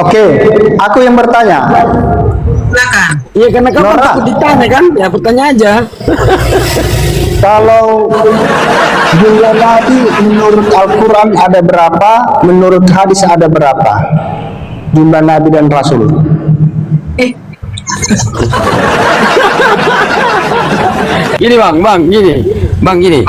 Oke, aku yang bertanya. Silakan. Iya karena kamu Nora. takut ditanya kan? Ya bertanya aja. Kalau jumlah nabi menurut Al-Quran ada berapa? Menurut hadis ada berapa? Jumlah nabi dan rasul. Eh, Gini bang, gini.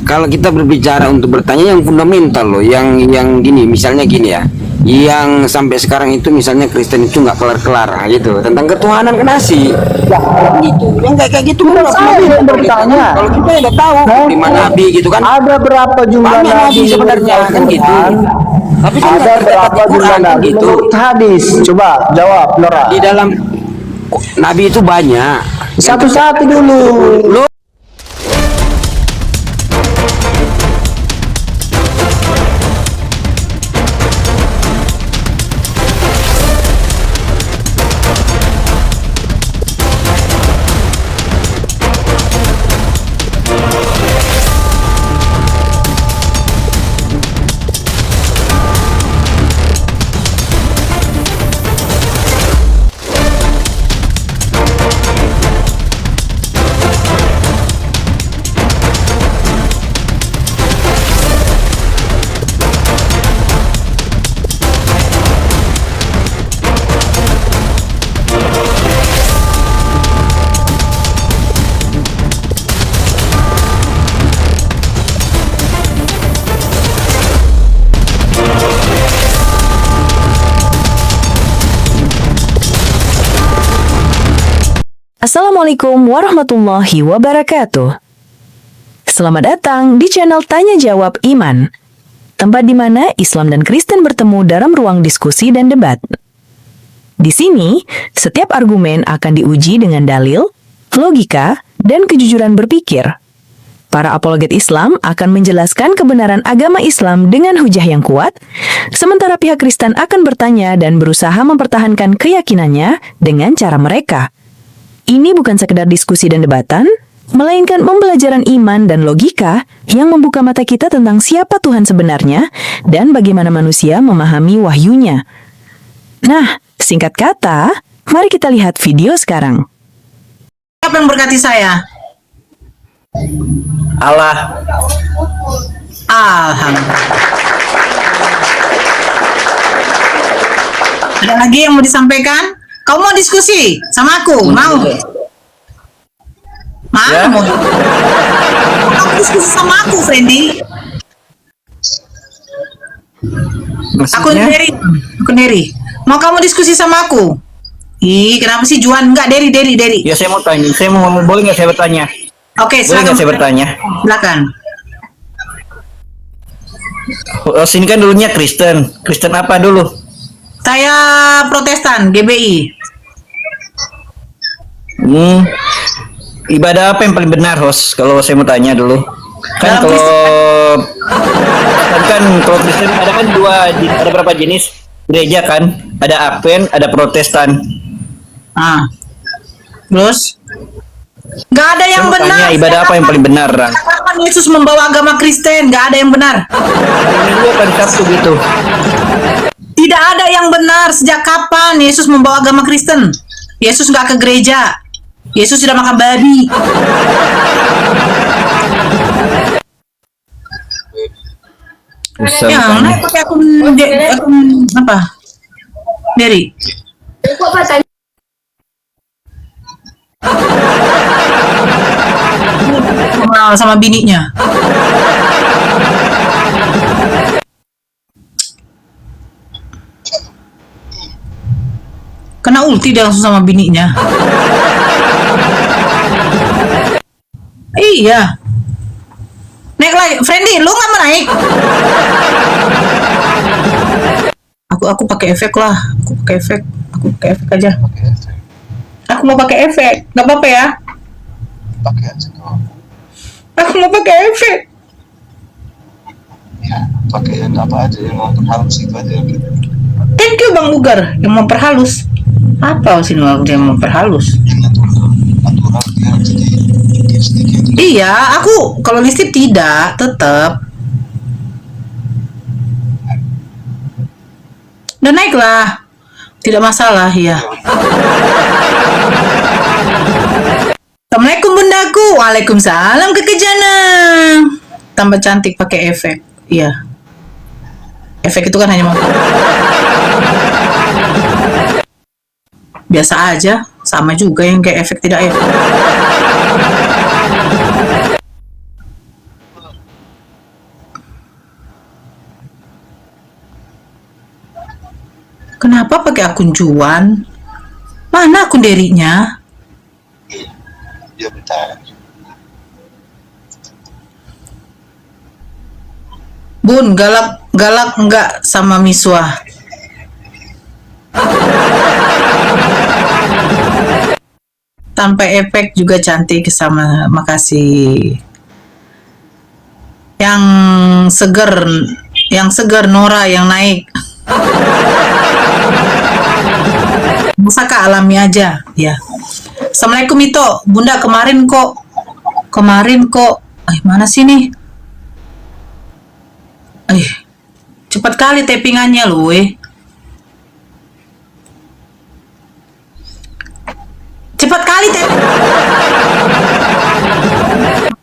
Kalau kita berbicara untuk bertanya yang fundamental loh, yang gini, misalnya gini ya, yang sampai sekarang itu misalnya Kristen itu nggak kelar-kelar nah, gitu tentang ketuhanan kan asih. Gitu, yang kayak gitu kan Saya yang bertanya. Kalau kita ya udah tahu lima nabi gitu kan. Ada berapa jumlah Banyak nabi nabi sebenarnya menurut kan gitu. Al-Quran? Tapi kan Ada nggak terdapat berapa di jumlah Quran kan nabi gitu. menurut hadis? Coba jawab, Nora. Di dalam nabi itu banyak. Satu-satu dulu. Lo Assalamualaikum warahmatullahi wabarakatuh. Selamat datang di channel Tanya Jawab Iman, tempat di mana Islam dan Kristen bertemu dalam ruang diskusi dan debat. Di sini, setiap argumen akan diuji dengan dalil, logika, dan kejujuran berpikir. Para apologet Islam akan menjelaskan kebenaran agama Islam dengan hujah yang kuat, sementara pihak Kristen akan bertanya dan berusaha mempertahankan keyakinannya dengan cara mereka. Ini bukan sekedar diskusi dan debatan, melainkan pembelajaran iman dan logika yang membuka mata kita tentang siapa Tuhan sebenarnya dan bagaimana manusia memahami wahyunya. Nah, singkat kata, mari kita lihat video sekarang. siapa yang berkati saya? Allah. Alhamdulillah. Ada lagi yang mau disampaikan? Kamu mau diskusi sama aku? Mau? Ya. Mau? Kamu diskusi sama aku, Fendi? Aku Maksudnya? Neri. Mau kamu diskusi sama aku? Ih, kenapa sih Juan? Enggak, Deri. Ya saya mau tanya, boleh nggak saya bertanya? Oke, Boleh nggak saya bertanya? Silakan. Sini kan dulunya Kristen. Kristen apa dulu? Saya Protestan, GBI. Ibadah apa yang paling benar, host? Kalau saya mau tanya dulu. Kan Dalam kalau Kristen ada kan ada berapa jenis gereja kan? Ada Advent, ada Protestan. Ah. Terus? Nggak ada yang Saya mau benar. tanya ibadah apa yang paling benar, Ran? Kapan Yesus membawa agama Kristen? Nggak ada yang benar. Hari Minggu apa hari Sabtu gitu? Tidak ada yang benar. Sejak kapan Yesus membawa agama Kristen? Yesus nggak ke gereja. Yesus sudah makan babi. Bisa Ya, bertanya. pakai akun apa? Deri. Sama bininya. Kena ulti dia langsung sama bininya. Iya. Naik lagi, Friendly, lu nggak mau naik? Aku pakai efek lah. Aku pakai efek aja. Aku mau pakai efek, nggak apa-apa ya? Pakai aja kok. Aku mau pakai efek. Ya, pakai yang apa aja yang mau halus itu aja gitu. Thank you Bang Bugar yang memperhalus. Apa sih yang memperhalus? Yang natural dia jadi sedikit. Iya, aku kalau listrik tidak, tetap. Udah naik lah. Tidak masalah ya. Assalamualaikum bundaku. Waalaikumsalam Kakak Jana. Tambah cantik pakai efek. Iya. Efek itu kan hanya biasa aja, sama juga yang kayak efek tidak efek. Kenapa pakai akun Juan? Mana akun derinya? Dia bentar. Bun, galak enggak sama Miswah? Tanpa efek juga cantik sama, makasih. Yang seger Nora yang naik. Masa Kak alami aja, ya. Assalamualaikum Ito, Bunda kemarin kok, mana sih nih? Cepat kali tappingannya loh, Cepat kali tapping.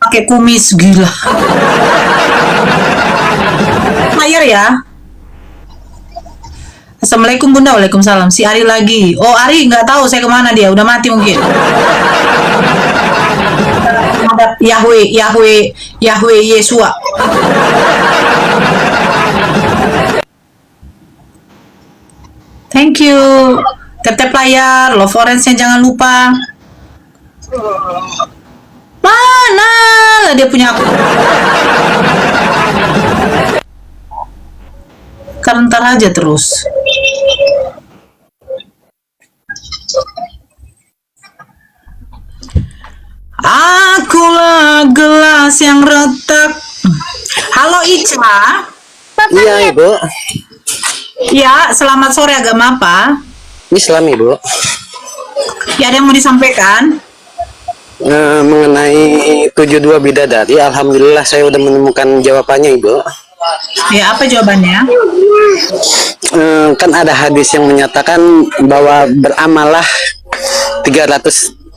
Pakai kumis gila. Layar ya. Assalamualaikum Bunda, waalaikumsalam. Si Ari lagi. Oh Ari nggak tahu saya kemana dia, udah mati mungkin. Yahweh Yesua. Thank you. Tap layar, love orange-nya jangan lupa. Mana lah dia punya aku. Ntar aja terus. Akulah gelas yang retak. Halo Ica. Iya Ibu. Ya, selamat sore, agama apa? Islam Ibu. Ya, ada yang mau disampaikan? Mengenai 72 bidadari, alhamdulillah saya udah menemukan jawabannya Ibu. Ya, apa jawabannya? Kan ada hadis yang menyatakan bahwa beramallah 360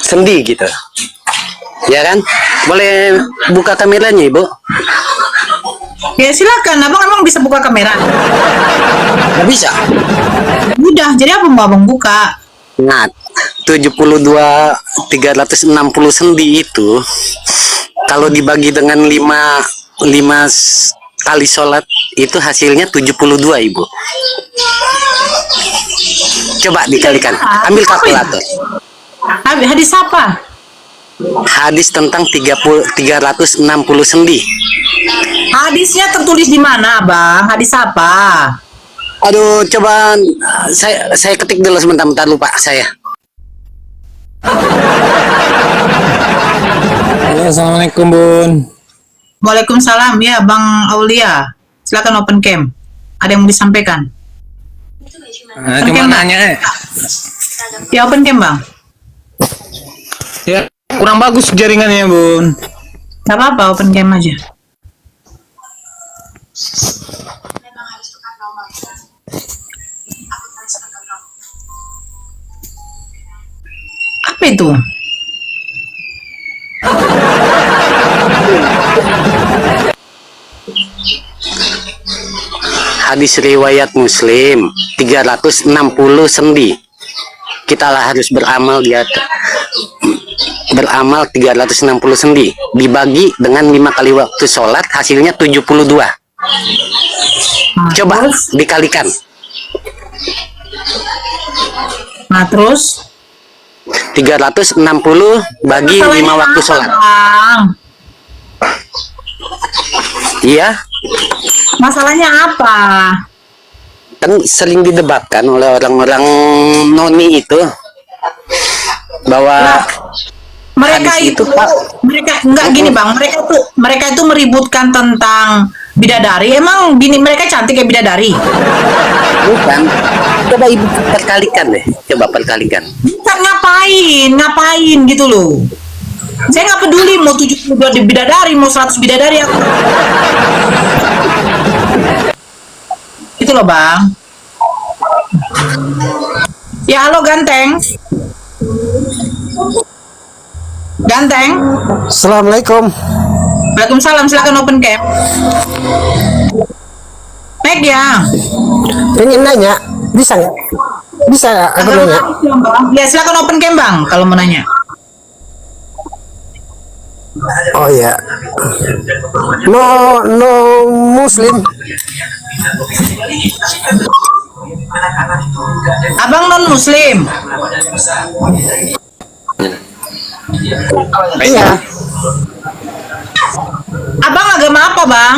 sendi gitu. Ya kan? Boleh buka kameranya Ibu? Ya silakan, abang bisa buka kamera. Nggak bisa. Udah, jadi apa mau abang buka? Nah, 72 360 sendi itu kalau dibagi dengan 5 kali sholat itu hasilnya 72 Ibu. Coba dikalikan. Ambil kalkulator. Hadis apa? Hadis tentang 360 sendi. Hadisnya tertulis di mana, Bang? Hadis apa? Aduh, coba saya ketik dulu sebentar lupa saya. Halo, assalamualaikum Bun. Waalaikumsalam ya, Bang Aulia. Silakan open cam. Ada yang mau disampaikan? Cuma nanya Ya open cam, Bang. ya kurang bagus jaringannya Bun. Gak apa-apa, open cam aja. Apa itu? Hadis riwayat Muslim 360 sendi. Kita lah harus beramal beramal 360 sendi dibagi dengan 5 kali waktu sholat hasilnya 72. Coba dikalikan. Nah terus 360 bagi 5 waktu sholat. Bang? Iya, Masalahnya apa? kan sering didebatkan oleh orang-orang noni itu bahwa Mereka hadis itu, itu, Pak. mereka enggak gini Bang, mereka itu meributkan tentang bidadari. Emang bini mereka cantik kayak bidadari? bukan. Coba Ibu perkalikan deh, coba perkalikan. Ntar ngapain gitu loh. Saya nggak peduli mau 72 bidadari, mau 100 bidadari aku. Itu loh Bang. Ya, halo Ganteng. Ganteng. Assalamualaikum. Waalaikumsalam, silakan open cam. Meg ya. Pengen nanya, bisa nggak? Bisa nggak aku nanya? Ya, silakan open cam Bang kalau mau nanya. Oh ya. No Muslim. Abang non Muslim. Iya. Abang agama apa Bang?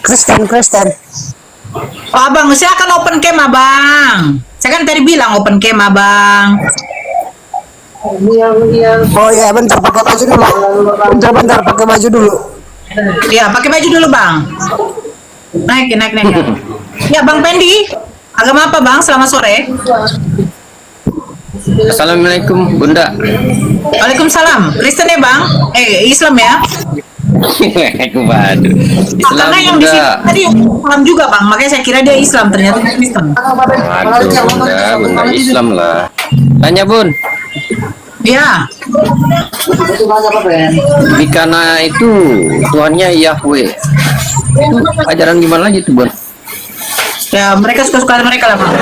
Kristen. Oh, Abang, silakan open cam Abang. Saya kan tadi bilang open cam Abang. Oh ya, bentar pakai baju dulu. Bentar pakai baju dulu. Ya, pakai baju dulu Bang. Naik. Ya, Bang Pendi. Agama apa Bang? Selamat sore. Assalamualaikum Bunda. Waalaikumsalam. Kristen ya Bang? Islam ya? Waduh. Islam Karena yang di sini Bunda. tadi Islam juga Bang, makanya saya kira dia Islam, ternyata dia Kristen. Waduh Bunda Islam lah. Tanya Bun. Ya, Di Kana itu Tuhannya Yahweh. Itu ajaran gimana lagi tuh Bun? ya mereka suka-suka mereka lah Bang.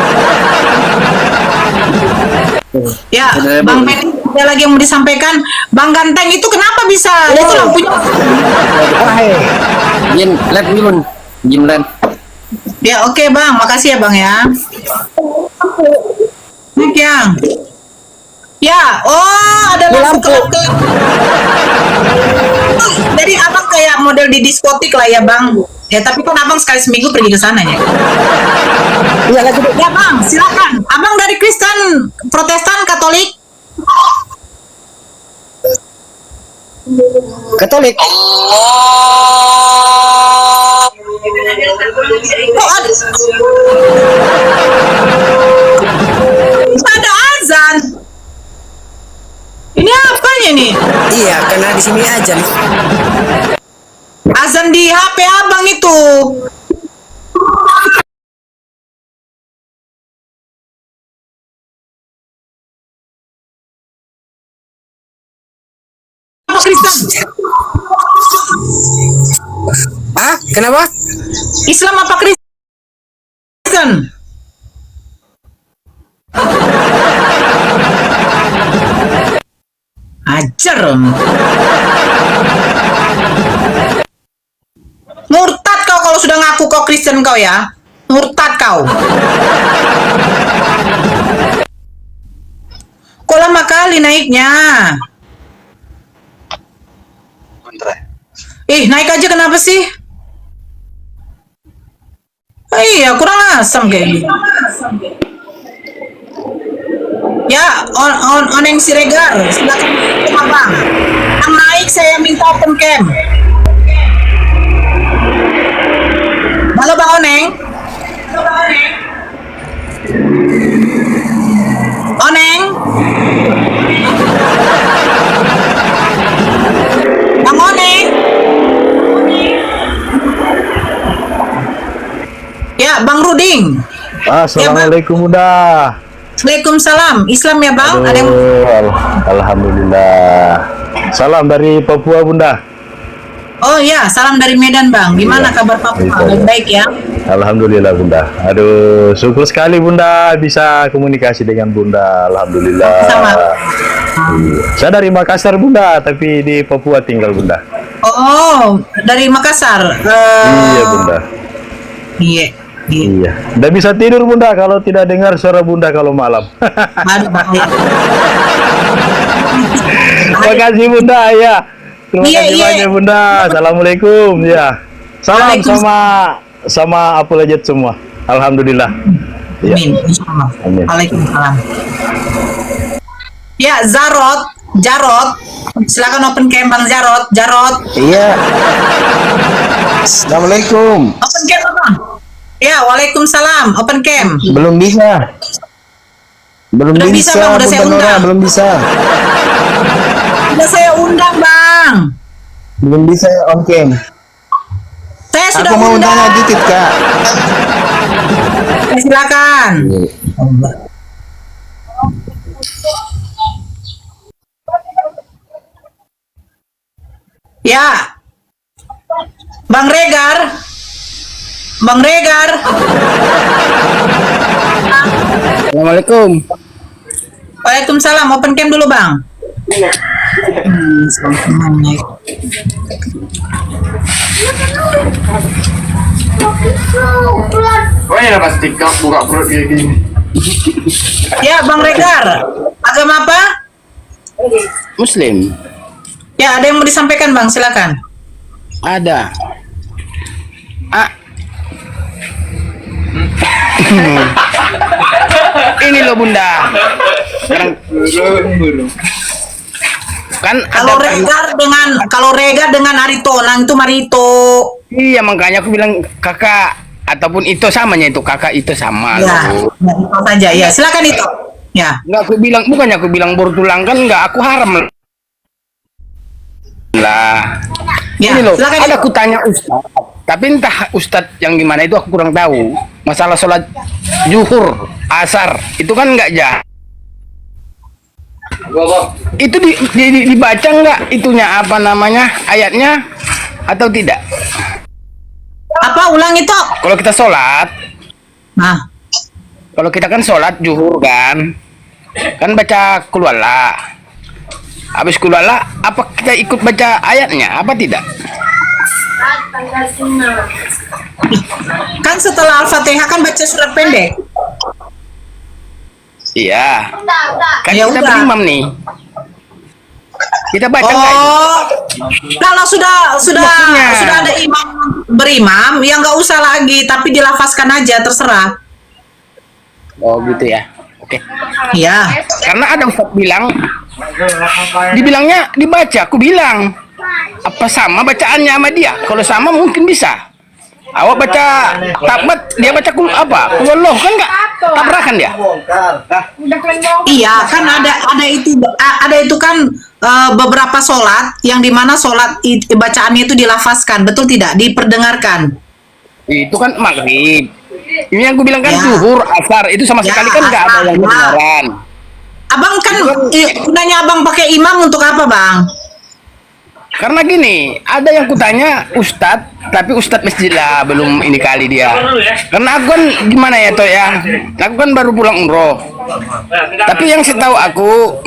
Ya, Bang Pendi, ada lagi yang mau disampaikan. Bang Ganteng itu kenapa bisa? Itu lampunya. Jin, lihat dulu Bun. Jin lihat. Ya, oke Bang, makasih ya Bang ya. Nih yang. Ya, oh ada lampu kelap-kelap. Jadi abang kayak model di diskotik lah ya Bang. Ya tapi kan abang sekali seminggu pergi ke sana ya. Iya lagi. Ya Bang, silakan. Abang dari Kristen, Protestan, Katolik? Katolik. Oh, ada azan. Ini apanya nih? Iya, karena di sini aja nih. Azan di HP abang itu. Apa Kristen? Ah, kenapa? Islam apa Kristen? Ajar. Murtad kau kalau sudah ngaku kau Kristen kau ya. Murtad kau. Kok lama kali naiknya? Naik aja kenapa sih? Iya, kurang asam kayak gitu. Ya, Oneng Siregar, silakan Abang. Yang naik saya minta open cam. Halo Bang Oneng. Oneng. Bang Oneng. Ya, Bang Ruding. Assalamualaikum Bunda. Waalaikumsalam. Islam ya Bang? Ada yang Alhamdulillah. Salam dari Papua Bunda. Oh ya, salam dari Medan Bang. Gimana kabar Papua? Baik-baik ya? Alhamdulillah Bunda. Aduh, syukur sekali Bunda bisa komunikasi dengan Bunda. Alhamdulillah. Sama. Iya. Saya dari Makassar Bunda, tapi di Papua tinggal Bunda. Oh, dari Makassar. Iya Bunda. Iya. Iya. Tidak bisa tidur Bunda kalau tidak dengar suara Bunda kalau malam. Aduh, bahaya. Terima kasih Bunda ya. Terima Iya, kasih iya. banyak Bunda. Assalamualaikum ya. Salam sama apologet semua. Alhamdulillah. Ya. Amin. Insyaallah. Amin. Waalaikumsalam. Ya, Jarot. Silakan open cam Bang Jarot. Iya. Assalamualaikum. Open cam Bang. Ya, waalaikumsalam. Open cam. Belum bisa. Udah bisa, Bang, udah saya Bunda Nora, undang. belum bisa. Udah saya undang Bang. Belum bisa on cam. Saya sudah Aku mau undang. tanya dikit, Kak. Silakan. Ya, Bang Regar, Bang Regar. Assalamualaikum. Waalaikumsalam. Open cam dulu, Bang. Ya, Bang Regar. Agama apa? Muslim. Ya, ada yang mau disampaikan, Bang. Silakan. Ada. Ini loh Bunda. Sekarang kan Kalau ada Regar dengan Aritonang itu Marito. iya makanya aku bilang kakak ataupun itu samanya itu kakak itu sama Ya, loh. itu saja. Ya, silakan itu. Ya. Enggak aku bilang bukannya aku bilang bertulang kan enggak aku haram lah. Ya, Ini loh silakan ada itu. aku tanya Ustaz tapi entah Ustadz yang gimana itu aku kurang tahu masalah sholat zuhur asar itu kan enggak jah itu dibaca nggak itunya apa namanya ayatnya atau tidak Apa ulang itu? kalau kita sholat Nah, kalau kita kan sholat zuhur kan baca kulwala habis kulwala apa kita ikut baca ayatnya apa tidak kan setelah Al-Fatihah kan baca surat pendek. iya kan Ya kita udah. berimam nih kita baca nggak itu? Oh, kalau sudah Maksudnya. ada imam berimam, ya nggak usah lagi, tapi dilafazkan aja, terserah. Oh gitu ya oke Ya, karena ada Ustadz bilang dibilangnya dibaca aku bilang apa sama bacaannya sama dia kalau sama mungkin bisa awak baca tabat dia baca apa kulullah kan nggak tabrakan dia iya kan ada itu kan beberapa sholat yang dimana sholat bacaannya itu dilafazkan, betul tidak? Diperdengarkan. itu kan maghrib ini yang gue bilang kan Ya. zuhur asar itu sama Ya, sekali kan nggak ada asar, yang ya. benaran Abang kan gunanya abang pakai imam untuk apa, Bang? karena gini ada yang kutanya ustadz tapi ustadz masjid lah belum ini kali dia karena aku kan gimana ya toh ya aku kan baru pulang umroh tapi yang setahu aku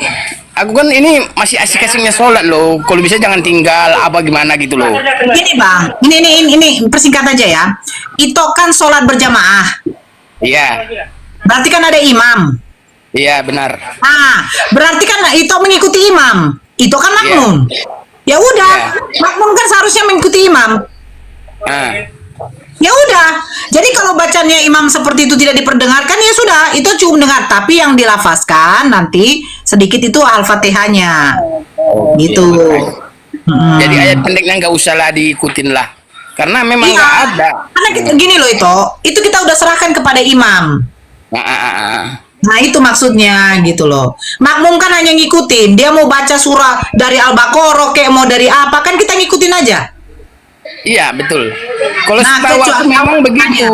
kan ini masih asik-asiknya sholat loh kalau bisa jangan tinggal apa gimana gitu loh Gini, Bang. Ini persingkat aja ya. Itu kan sholat berjamaah. iya Berarti kan ada imam. iya benar Nah, berarti kan itu mengikuti imam. Itu kan makmum. Ya udah, makmum kan seharusnya mengikuti imam. nah, Ya udah. Jadi kalau bacanya imam seperti itu tidak diperdengarkan ya sudah, itu cukup dengar. Tapi yang dilafazkan nanti sedikit itu Al-Fatihahnya. Gitu. jadi ayat pendeknya nggak usah lah diikutin lah karena memang Iya. nggak ada Karena gini loh itu kita udah serahkan kepada imam. Nah itu maksudnya gitu loh. Makmum kan hanya ngikutin. Dia mau baca surah dari Al-Baqarah kayak mau dari apa kan kita ngikutin aja. iya betul kalau Nah, setahu aku kecuali memang kamu begitu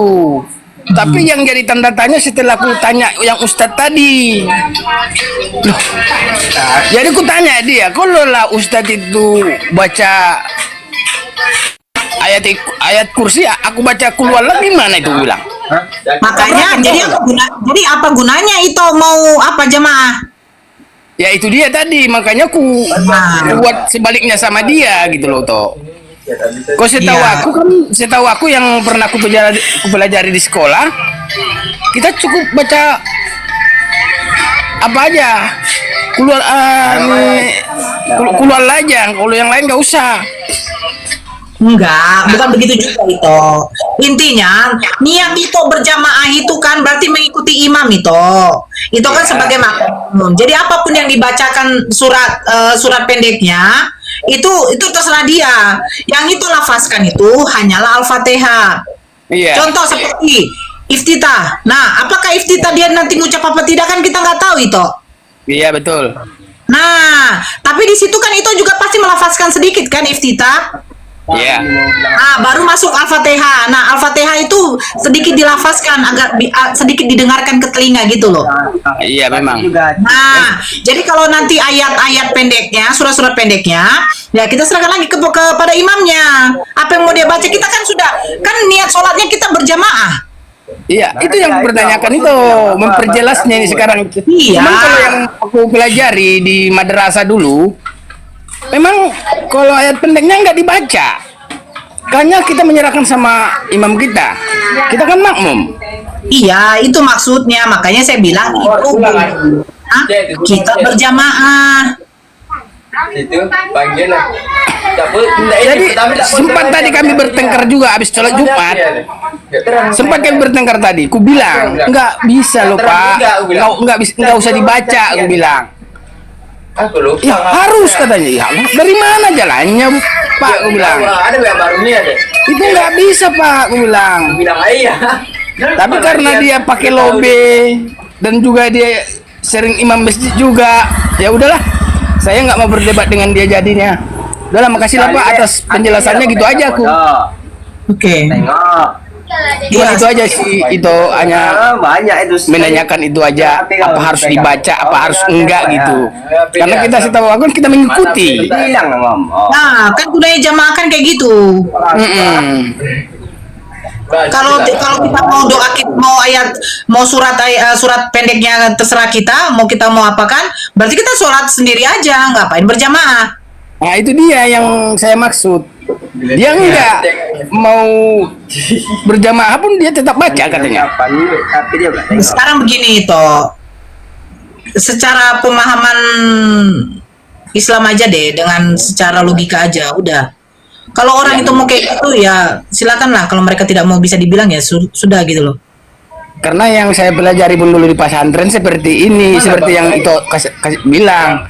tapi yang jadi tanda tanya setelah aku tanya yang Ustadz tadi loh, jadi aku tanya dia kalau lah Ustadz itu baca ayat kursi aku baca keluar lagi gimana itu bilang Makanya jadi apa gunanya itu mau apa jamaah? ya itu dia tadi makanya aku buat sebaliknya sama dia gitu loh toh kok setahu aku yang pernah aku pelajari di sekolah kita cukup baca apa aja keluar aja kalau yang lain nggak usah Enggak, bukan begitu juga itu. Intinya niat itu berjamaah itu kan berarti mengikuti imam itu. Itu kan sebagai makmum. Jadi apapun yang dibacakan surat pendeknya itu terserah dia. Yang itu lafazkan itu hanyalah Al-Fatihah. iya Contoh seperti iftitah. Nah, apakah iftitah dia nanti ngucap apa tidak kan kita nggak tahu itu. iya betul Nah, tapi di situ kan itu juga pasti melafazkan sedikit kan iftitah. Iya. Nah, baru masuk Al-Fatihah. Nah, Al-Fatihah itu sedikit dilafazkan, sedikit didengarkan ke telinga gitu loh. Iya memang. Nah, jadi kalau nanti ayat-ayat pendeknya, surat-surat pendeknya, ya kita serahkan lagi kepada imamnya. Apa yang mau dia baca, kita kan sudah, kan niat sholatnya kita berjamaah. Iya, itu yang bertanyakan itu, memperjelasnya ini sekarang. Iya. Cuman kalau yang aku pelajari di madrasah dulu, memang kalau ayat pendeknya nggak dibaca. Karena kita menyerahkan sama imam kita. Kita kan makmum. Iya, itu maksudnya. Makanya saya bilang itu kita berjamaah. Jadi sempat tadi kami bertengkar juga habis sholat Jumat. Sempat kami bertengkar tadi. Ku bilang nggak bisa loh Pak. Nggak usah dibaca. Aku bilang. Ya, harus katanya. Ya, dari mana jalannya Pak? Aku bilang. Itu nggak bisa Pak. Aku bilang. Tapi karena dia pakai lobe dan juga dia sering imam masjid juga, ya udahlah. Saya nggak mau berdebat dengan dia jadinya. Udahlah, makasih lah Pak atas penjelasannya, gitu aja aku. Oke. Cuma itu aja sih, itu hanya menanyakan itu aja, apa harus dibaca, apa harus enggak gitu. Karena kita setahu aku kita mengikuti. Nah, kan budaya jamaah kan kayak gitu. Kalau kita mau doa, mau surat pendeknya terserah kita, kita mau apakan, berarti kita sholat sendiri aja, ngapain berjamaah. Nah itu dia yang saya maksud. Dia enggak mau berjamaah pun dia tetap baca katanya. Sekarang begini toh, secara pemahaman Islam aja deh, dengan secara logika aja udah. Kalau orang itu mau kayak gitu ya silakanlah, kalau mereka tidak mau bisa dibilang ya sudah gitu loh. Karena yang saya pelajari pun dulu di pesantren seperti ini, seperti yang itu bilang,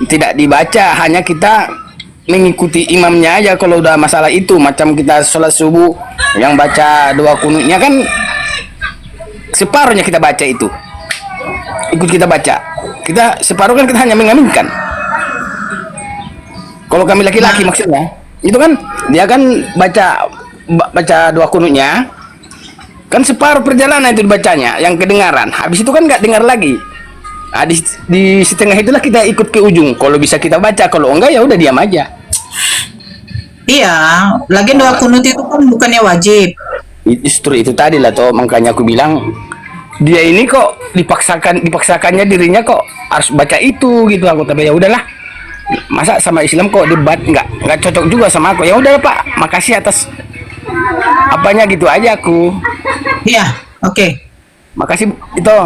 tidak dibaca, hanya kita mengikuti imamnya aja. Kalau udah masalah itu, macam kita sholat subuh yang baca doa kunutnya kan separuhnya kita baca itu, ikut kita baca. Kita separuh kan kita hanya mengaminkan. Kalau kami laki-laki maksudnya itu kan dia kan baca doa kunutnya kan separuh perjalanan itu dibacanya, yang kedengaran. Habis itu kan nggak dengar lagi. Nah, di setengah itulah kita ikut ke ujung. Kalau bisa kita baca, kalau enggak ya udah diam aja. Iya, lagi doa kunut itu kan bukannya wajib. Justru itu tadi lah toh, makanya aku bilang dia ini kok dipaksakannya dirinya kok harus baca itu gitu. Aku tapi ya udahlah. Masa sama Islam kok debat nggak cocok juga sama aku. Ya udah Pak, makasih atas apanya, gitu aja aku. Iya, oke. Makasih itu.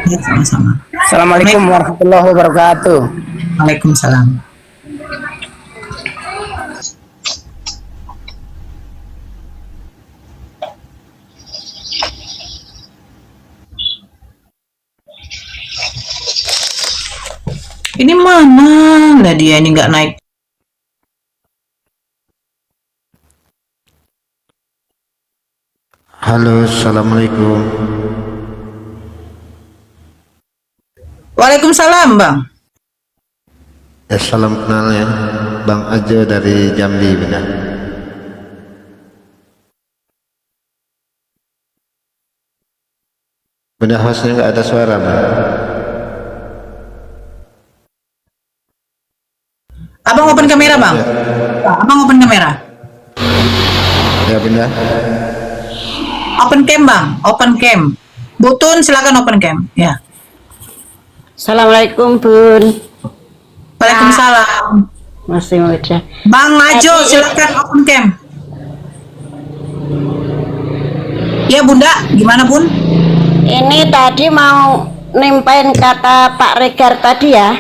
Ya, sama-sama. Assalamualaikum warahmatullahi wabarakatuh. Waalaikumsalam. Ini mana lah dia ini nggak naik. Halo, assalamualaikum. Waalaikumsalam Bang. Ya, salam kenal ya, Bang Ajo dari Jambi, benar. Benar, hostnya nggak ada suara, Bang. Abang open kamera Bang. Abang open kamera. Ya benar. Open cam Bang, open cam. Butun silakan open cam. Ya. Assalamualaikum Bun. Waalaikumsalam. Masih muda. Bang Ajo silakan open cam. Ya Bunda, gimana Bun? Ini tadi mau nimpain kata Pak Regar tadi ya.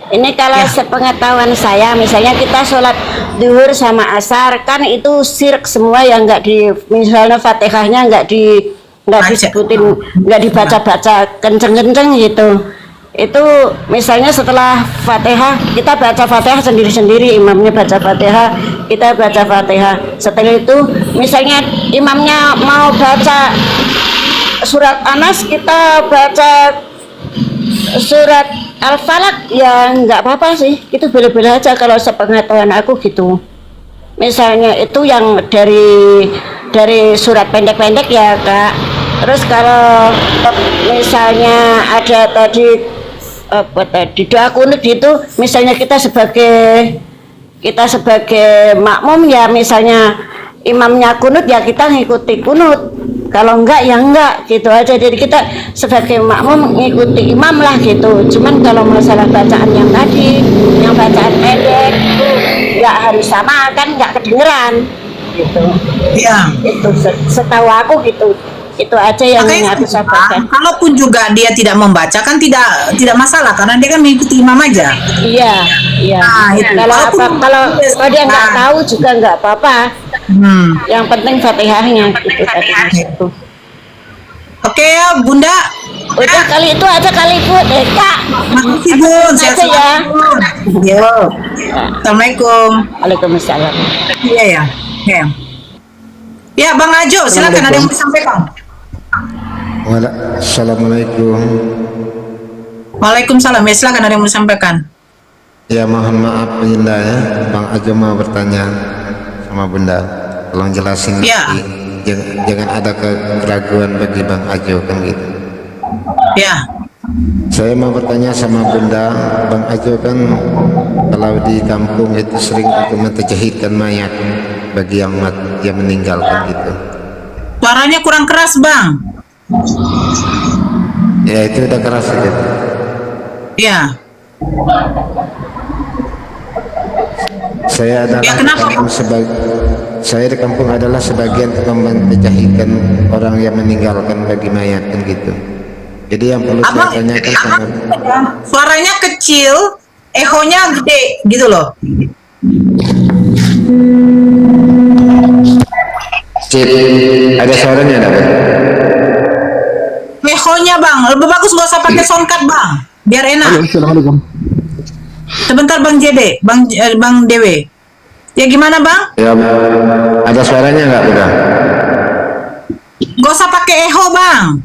Ini kalau sepengetahuan saya, misalnya kita sholat duhur sama asar kan itu sirk semua yang nggak di, misalnya fatihahnya nggak disebutin, nggak dibaca-baca kenceng-kenceng gitu. Itu misalnya setelah fatihah kita baca fatihah sendiri-sendiri, imamnya baca fatihah, kita baca fatihah. Setelah itu misalnya imamnya mau baca surat Anas, kita baca surat Al-Falaq, ya nggak apa-apa sih, itu boleh-boleh aja kalau sepengetahuan aku gitu. misalnya itu yang dari surat pendek-pendek ya Kak. Terus kalau misalnya ada tadi doa kunut itu, misalnya kita sebagai makmum ya, misalnya imamnya kunut ya kita ngikuti kunut, kalau enggak ya enggak gitu aja. Jadi kita sebagai makmum ngikuti imam lah gitu. Cuman kalau masalah bacaan yang tadi, yang bacaan pendek itu enggak harus sama, kan enggak kedengeran gitu. Iya. Itu setahu aku gitu. Itu aja yang harus saya bacakan. Kalaupun juga dia tidak membaca kan tidak masalah, karena dia kan mengikuti imam aja. Iya, iya. Nah, itu. Kalau dia nggak tahu juga nggak apa-apa. Yang penting Fatihahnya gitu tadi itu. Oke ya Bunda. Udah kali itu aja kali Bu, Kak. Makasih Bun, sehat aja ya. Yo. Assalamualaikum. Waalaikumsalam. Iya ya. Oke. Ya Bang Ajo, silakan ada yang mau disampaikan. Assalamualaikum. Waalaikumsalam, ya silakan ada yang mau disampaikan. Ya mohon maaf Bunda ya, Bang Ajo mau bertanya sama Bunda, tolong jelasin Ya. lagi. Jangan ada keraguan bagi Bang Ajo kan gitu. Ya. Saya mau bertanya sama Bunda, Bang Ajo kan kalau di kampung itu sering untuk mentajahidkan mayat bagi yang meninggalkan gitu. Suaranya kurang keras Bang. Ya itu udah keras gitu. Ya. Saya adalah saya di kampung adalah sebagian mentajahidkan orang yang meninggalkan bagi mayat kan gitu. Jadi yang perlu saya tanyakan sama Suaranya kecil, ehonya gede gitu loh. Cip, ada suaranya ada Bang? Ehonya Bang, lebih bagus nggak usah pakai soundcard Bang, biar enak. Halo, assalamualaikum. Sebentar Bang JD, Bang Dewe. Ya gimana Bang? Ya, ada suaranya nggak Bang? Gak usah pakai eho Bang.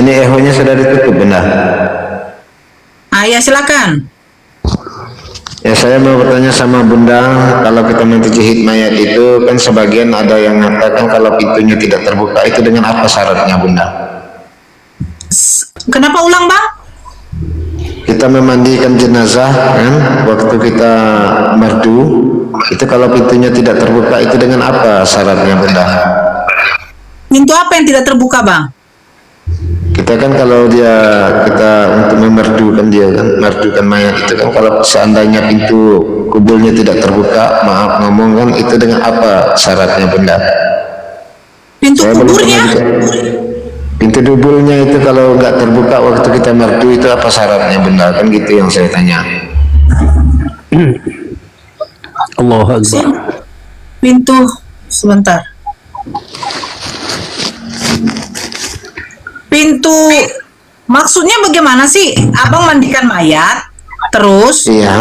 Ini ehonya sudah ditutup benar. Ah ya silakan. Ya saya mau bertanya sama Bunda, kalau kita mentajahid mayat itu kan sebagian ada yang mengatakan kalau pintunya tidak terbuka, itu dengan apa syaratnya Bunda? Kenapa ulang Bang? Kita memandikan jenazah kan, waktu kita merdu, itu kalau pintunya tidak terbuka itu dengan apa syaratnya Bunda? Pintu apa yang tidak terbuka Bang? Kita kan kalau kita untuk memerdukan dia kan, merdukan mayat itu kan, kalau seandainya pintu kuburnya tidak terbuka, maaf ngomong kan, itu dengan apa syaratnya Bunda? Pintu kuburnya? Pintu kuburnya itu kalau nggak terbuka waktu kita merdu, itu apa syaratnya Bunda? Kan gitu yang saya tanya. Allahu Akbar. Pintu, sebentar. Pintu, maksudnya bagaimana sih? Abang mandikan mayat, terus? Iya,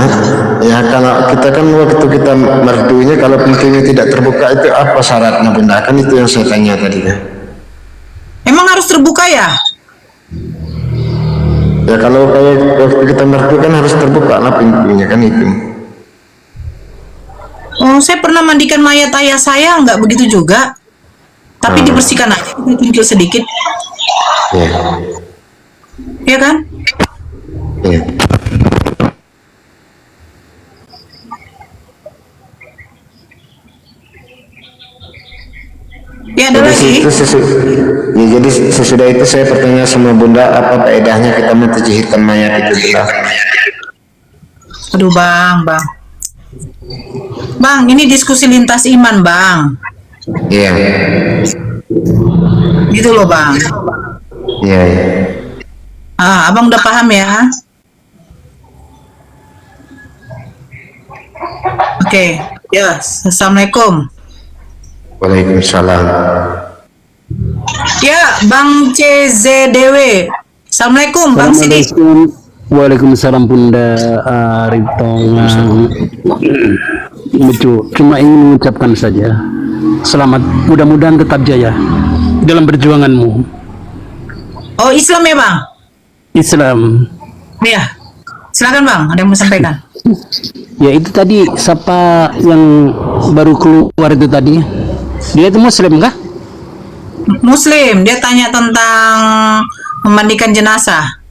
ya kalau kita kan waktu kita merdunya kalau pintunya tidak terbuka itu apa syaratnya Bunda? Kan itu yang saya tanya tadi ya. Emang harus terbuka ya? Ya kalau waktu kita merdu kan harus terbuka lah pintunya kan itu. Oh, saya pernah mandikan mayat ayah saya, nggak begitu juga. Tapi dibersihkan aja, kita sedikit. Ya. Iya kan? Ya. Ya ada lagi. Jadi sesudah itu saya bertanya sama Bunda, apa faedahnya kita mentajahidkan mayat itu Bunda? Aduh Bang. Bang, ini diskusi lintas iman Bang. Iya. Gitu loh Bang. Iya. Abang udah paham ya? Oke. Ya, assalamualaikum. Waalaikumsalam. Ya, Bang CZDW. Assalamualaikum, Bang Sidi. Waalaikumsalam Bunda Ritongan. Betul, cuma ingin mengucapkan saja selamat, mudah-mudahan tetap jaya dalam perjuanganmu. Oh, Islam ya Bang? Islam. Iya. Silakan Bang, ada yang mau sampaikan. Ya itu tadi siapa yang baru keluar itu tadi? Dia itu Muslim kah? Muslim, dia tanya tentang memandikan jenazah.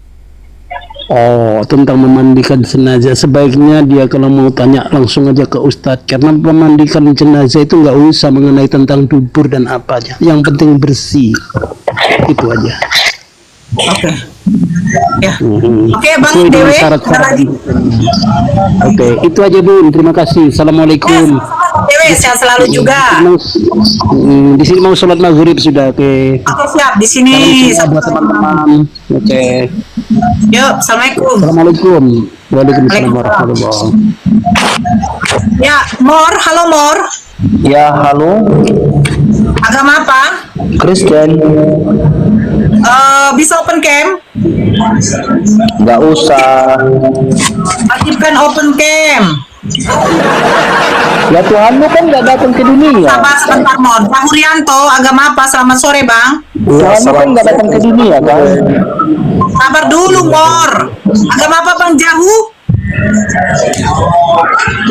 Oh, tentang memandikan jenazah. Sebaiknya dia kalau mau tanya langsung aja ke Ustadz, karena memandikan jenazah itu nggak usah mengenai tentang dubur dan apa aja. Yang penting bersih. Itu aja. Oke. Ya. Oke, Bang Sesuai dengan Dewe. syarat-syarat. Oke, itu aja Bun. Terima kasih. Assalamualaikum. Dewe, sehat selalu juga. Di sini mau sholat maghrib sudah. Oke. Oke, siap. Di sini. Salam buat teman-teman. Oke. Yuk, assalamualaikum. Assalamualaikum. Waalaikumsalam warahmatullahi wabarakatuh. Ya, Mor, halo Mor. Ya, halo. Agama apa? Kristen. Bisa open cam? Nggak usah. Aktifkan open cam. Ya Tuhanmu kan nggak datang ke dunia. Sabar sebentar Mor. Bang Urianto, agama apa? Selamat sore Bang. Tuhanmu kan nggak datang ke dunia kan? Sabar dulu Mor. Agama apa Bang Jahu?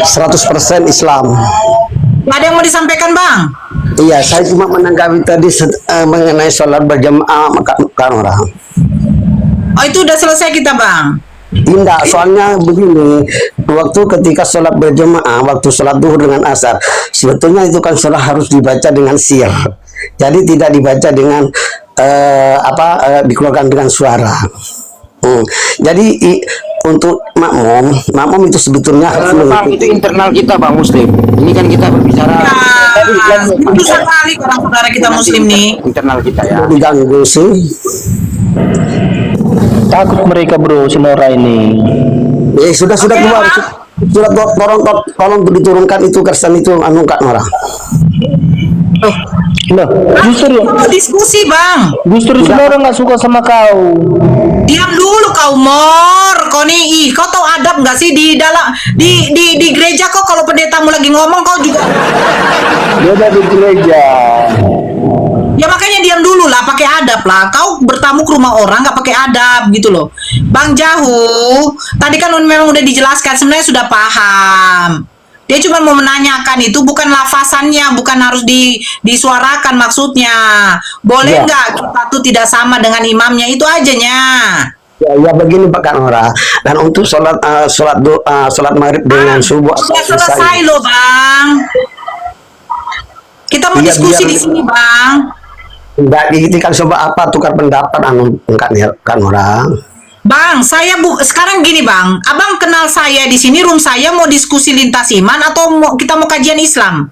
100% Islam. Ada yang mau disampaikan Bang? Iya, saya cuma menanggapi tadi mengenai sholat berjamaah kan orang. Oh itu udah selesai kita Bang. Tidak, soalnya begini, waktu ketika sholat berjamaah, waktu sholat duhur dengan asar, sebetulnya itu kan sholat harus dibaca dengan sir. Jadi tidak dibaca dengan dikeluarkan dengan suara. Jadi untuk makmum itu sebetulnya itu internal kita Bang Muslim. Ini kan kita berbicara. Itu sekali orang saudara kita Muslim nih. Internal kita ya. Diganggu sih. Takut mereka bro, Sinora ini. Sudah keluar. Surat tolong diturunkan itu kersan itu anu Kak Nora. Loh, justru diskusi Bang. Justru Sinora nggak suka sama kau. Diam dulu kau Mor. Kau nih, kau tahu adab nggak sih di dalam di gereja kau kalau pendetamu lagi ngomong kau juga. Dia ada di gereja. Ya makanya diam dulu lah, pakai adab lah. Kau bertamu ke rumah orang nggak pakai adab gitu loh. Bang Jahu, tadi kan memang udah dijelaskan, sebenarnya sudah paham. Dia cuma mau menanyakan itu bukan lafasannya, bukan harus disuarakan maksudnya. Boleh nggak kita tuh tidak sama dengan imamnya, itu ajanya. Ya begini Pak Kanora. Dan untuk sholat maghrib dengan subuh. Sudah selesai loh Bang. Kita mau diskusi di sini Bang. Enggak, kita kan coba apa tukar pendapat kan orang. Bang, saya sekarang gini Bang, Abang kenal saya di sini, room saya mau diskusi lintas iman atau kita mau kajian Islam?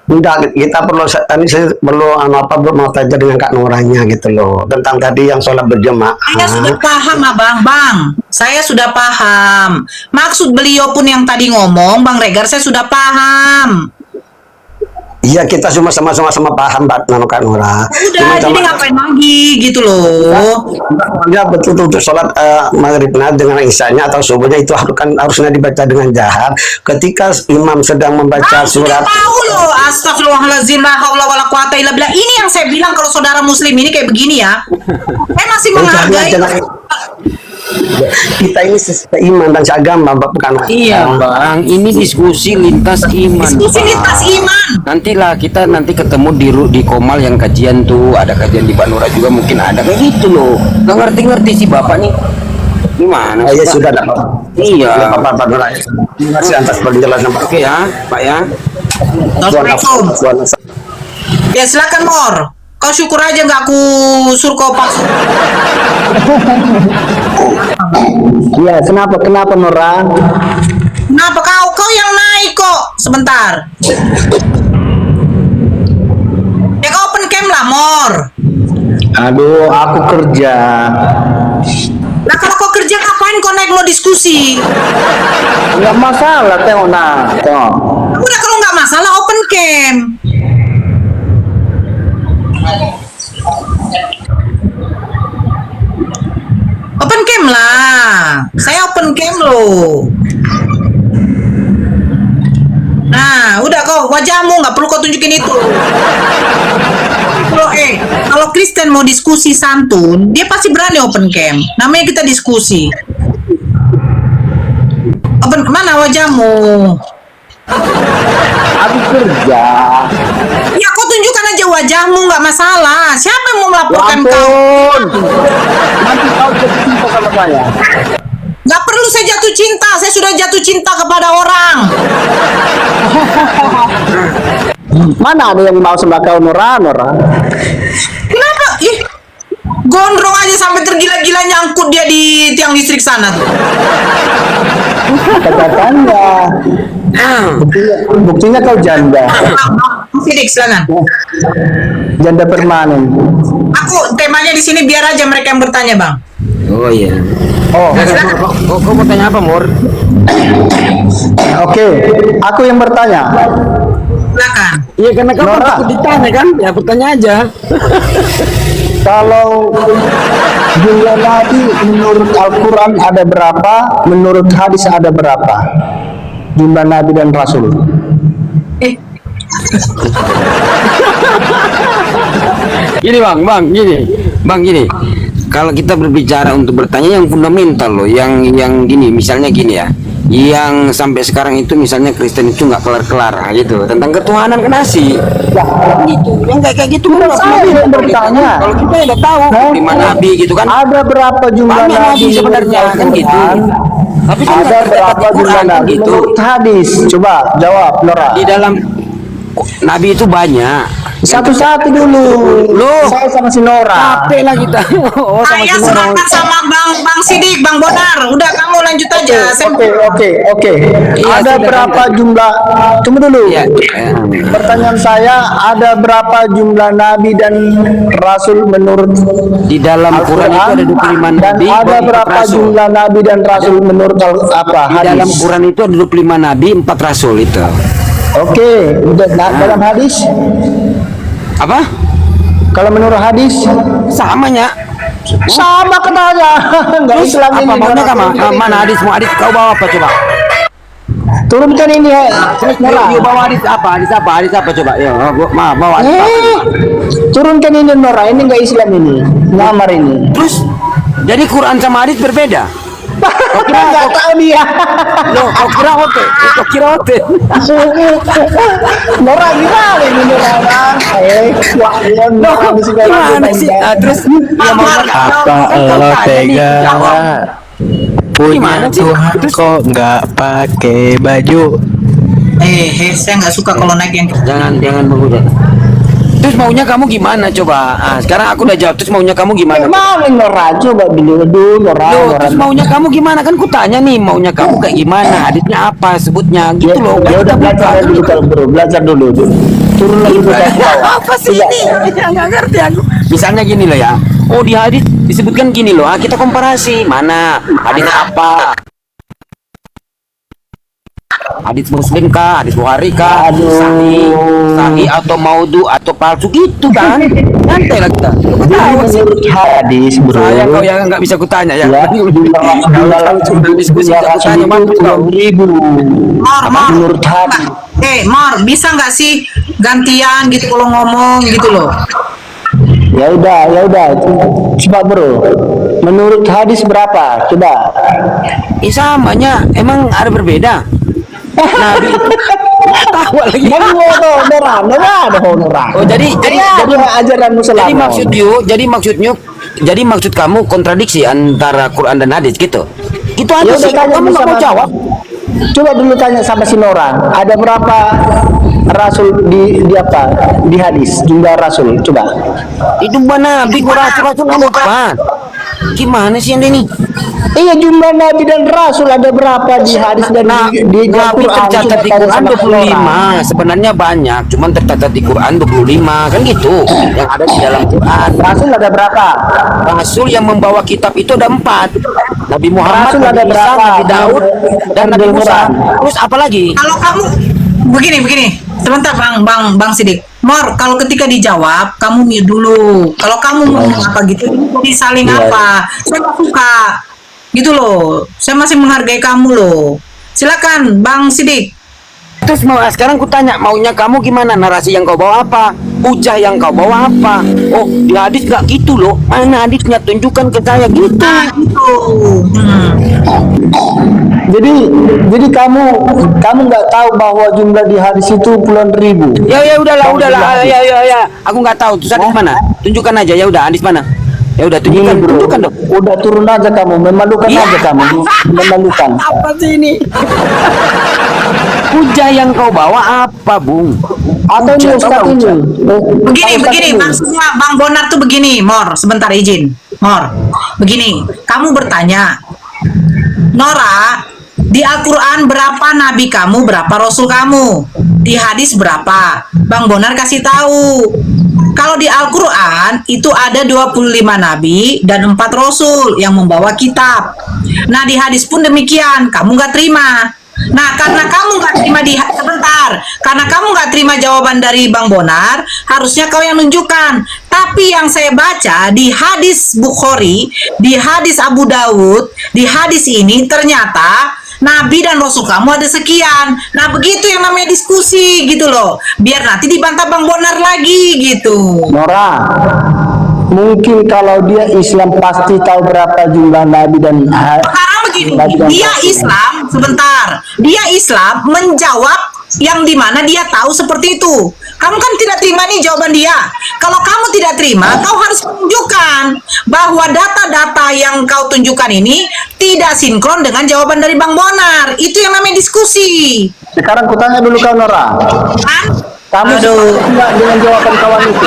Enggak, kita perlu saya mau tanya dengan Kak Noranya gitu loh tentang tadi yang sholat berjamaah. Saya sudah paham Abang, Bang. Saya sudah paham. Maksud beliau pun yang tadi ngomong, Bang Regar, saya sudah paham. Iya, kita cuma sama-sama paham Kak Nora. Udah, jadi ngapain lagi gitu loh. Ya betul untuk sholat maghribnya dengan isya-nya atau subuhnya itu harusnya dibaca dengan jahar. Ketika imam sedang membaca surat. Tahu loh, astagfirullahaladzim, la haula wala quwata illa billah. Ini yang saya bilang kalau saudara muslim ini kayak begini ya. Saya masih menghargai. Kita ini seiman dan seagama Bapak. Iya Bang, ini diskusi lintas iman. Diskusi lintas iman. Nantilah kita ketemu di Komal yang kajian tuh, ada kajian di Banura juga mungkin ada kayak gitu loh. Nggak ngerti si Bapak nih. Gimana sih? Ya sudah dah. Iya. Pak Nora. Terima kasih atas penjelasan Pak. Oke ya, Pak ya. Assalamualaikum. Ya silakan Mor. Kau syukur aja nggak aku suruh kau paksa. Iya, kenapa Nora? Kenapa kau yang naik kok? Sebentar. Ya kau open cam lah Mor. Aduh, aku kerja. Nah kalau kau kerja ngapain kau naik mau diskusi? Nggak masalah, tengok. Udah kalau nggak masalah open cam. Open cam lah. Saya open cam loh. Nah, udah kok wajahmu nggak perlu kau tunjukin itu. Kalau Kristen mau diskusi santun, dia pasti berani open cam. Namanya kita diskusi. Mana wajahmu? Habis kerja. Ya kau tunjukkan aja wajahmu, nggak masalah. Siapa yang mau melaporkan kau? Nanti kau jatuh cinta sama saya. Nggak perlu saya jatuh cinta. Saya sudah jatuh cinta kepada orang. Mana ada yang mau sama kau, Nora? Kenapa? Ih, gondrong aja sampai tergila-gila nyangkut dia di tiang listrik sana tuh. Katakannya. Buktinya kau janda. Sidik, silakan. Janda permanen. Aku temanya di sini biar aja mereka yang bertanya, Bang. Oh iya. Oh, Kau mau tanya apa, Mor? oke. Aku yang bertanya. Silakan. Iya, karena kau Nora. takut ditanya kan? Ya bertanya aja. Kalau jumlah nabi menurut Al-Quran ada berapa? Menurut hadis ada berapa? Jumlah nabi dan rasul. Gini bang, gini. Kalau kita berbicara untuk bertanya yang fundamental loh, yang gini, misalnya gini ya, yang sampai sekarang itu misalnya Kristen itu nggak kelar-kelar gitu tentang ketuhanan kan asih. Gitu, yang kayak gitu kan Saya yang bertanya. Kalau kita udah tahu lima nabi gitu kan, Ada berapa jumlah banyak nabi nabi sebenarnya kan gitu. Tapi kan Ada nggak berapa terdapat di jumlah Quran, kan nabi gitu. menurut hadis? Coba jawab, Nora. Di dalam nabi itu banyak. Satu-satu dulu. Loh. Saya sama si Nora. Capek lah kita. Oh, sama Saya si Moro. sepakat sama Bang Sidik, Bang Bonar. Udah kamu lanjut aja. Saya Oke. Iya, Ada sudah, berapa sudah. jumlah? Tunggu dulu. Iya. Pertanyaan saya, ada berapa jumlah nabi dan rasul menurut Di dalam Quran itu ada 25 dan nabi, ada 4 berapa rasul. jumlah nabi dan rasul menurut Di dalam hadis? Quran itu ada 25 nabi, 4 rasul itu. Oke, dalam hadis? Apa? Kalau menurut hadis Samanya. sama katanya. Enggak Terus Islam apa ini. maunya kamu? Mana hadis? Mau hadis kau bawa apa coba? Turunkan ini ya. Terus Nora. Yuk bawa hadis apa? Hadis apa coba? Yo, bawa hadis apa? Turunkan ini Nora. Ini enggak Islam ini. Nyamar ini. Terus jadi Quran sama hadis berbeda. Enggak tahu dia. Loh, kau kira ote? Nora gimana ini Nora? Wah, Nora di sini. Gimana sih? Terus dia mau Apa lo tega punya Gimana sih? Tuhan Terus- kok nggak pakai baju? saya nggak suka kalau naik yang Jangan menghujat. Terus maunya kamu gimana coba? Sekarang aku udah jawab. Terus maunya kamu gimana? Gimana Nora? Coba dulu Nora. Loh, terus maunya kamu gimana? Kan ku tanya nih, maunya kamu kayak gimana? Hadisnya apa? Sebutnya gitu loh. Ya udah belajar dulu kalau bro, belajar dulu. Turun lagi ke bawah. Apa sih ini? Nggak ngerti aku. Misalnya gini loh ya. Oh di hadis disebutkan gini loh. Kita komparasi mana hadis apa? Hadis Muslim kah, hadis Bukhari kah, sahih atau maudhu atau palsu gitu kan? Nyantai lah kita. Menurut hadis bro. Saya kau yang nggak bisa kutanya ya. Kalau diskusi aku tanya mampu kau. Menurut hadis. Mor, bisa nggak sih gantian gitu kalau ngomong gitu loh? Ya udah. Coba bro. Menurut hadis berapa? Coba. Samanya emang ada berbeda. Nabi tahu lagi. Oh jadi ajaran Muslim. Jadi maksud kamu kontradiksi antara Quran dan hadis gitu. Gitu aja Ya udah, sih. tanya Kamu nggak mau sama- jawab. Coba dulu tanya sama si Nora. Ada berapa rasul di apa? Di hadis jumlah rasul. Coba. Itu mana Nabi rasul apa? Gimana sih yang ini? Iya jumlah nabi dan rasul ada berapa di hadis dan di Nabi Quran? tercatat di Coba tanya Quran sama si Nora. 25. Sebenarnya banyak, cuman tercatat di Quran 25 kan gitu. Yang ada di dalam Quran. Rasul ada berapa? Rasul yang membawa kitab itu ada 4. Nabi Muhammad, Rasul ada Nabi Isa, berapa? Nabi Daud, dan Nabi Dalam Musa. Quran. Terus apa lagi? Kalau kamu begini, sebentar Bang Sidik. Mor, kalau ketika dijawab, kamu mute dulu. Kalau kamu mau apa gitu, jadi saling apa? Saya nggak suka, gitu loh. Saya masih menghargai kamu loh. Silakan, Bang Sidik. Terus sekarang ku tanya, maunya kamu gimana? Narasi yang kau bawa apa? Hujah yang kau bawa apa? Oh, di hadis gak gitu loh. Mana hadisnya? Tunjukkan ke saya gitu. Nah, itu. Jadi kamu nggak tahu bahwa jumlah di hadis itu puluhan ribu. Ya udahlah. Ya. Aku nggak tahu. Terus hadis mana? Tunjukkan aja. Ya udah, hadis mana? Ya udah, tunjukkan dong. Udah turun aja kamu, memalukan aja kamu, memalukan. Apa sih ini? Hujah yang kau bawa apa, Bung? Atau ini Ustaz ini? Begini, maksudnya Bang Bonar tuh begini, Mor, sebentar izin. Mor, begini, kamu bertanya, Nora, di Al-Quran berapa nabi kamu, berapa rasul kamu? Di hadis berapa? Bang Bonar kasih tahu. Kalau di Al-Quran itu ada 25 nabi dan 4 rasul yang membawa kitab. Nah di hadis pun demikian, kamu nggak terima. Nah karena kamu nggak terima karena kamu nggak terima jawaban dari Bang Bonar, harusnya kau yang nunjukkan. Tapi yang saya baca di hadis Bukhari, di hadis Abu Dawud, di hadis ini ternyata Nabi dan Rasul kamu ada sekian. Nah begitu yang namanya diskusi gitu loh. Biar nanti dibantah Bang Bonar lagi gitu. Nora, mungkin kalau dia Islam pasti tahu berapa jumlah nabi dan sekarang begini, dia Islam sebentar. Dia Islam menjawab yang dimana dia tahu seperti itu. Kamu kan tidak terima nih jawaban dia. Kalau kamu tidak terima, kau harus menunjukkan bahwa data-data yang kau tunjukkan ini tidak sinkron dengan jawaban dari Bang Bonar. Itu yang namanya diskusi. Sekarang kutanya dulu kau Nora. Kamu enggak dengan jawaban kawan itu?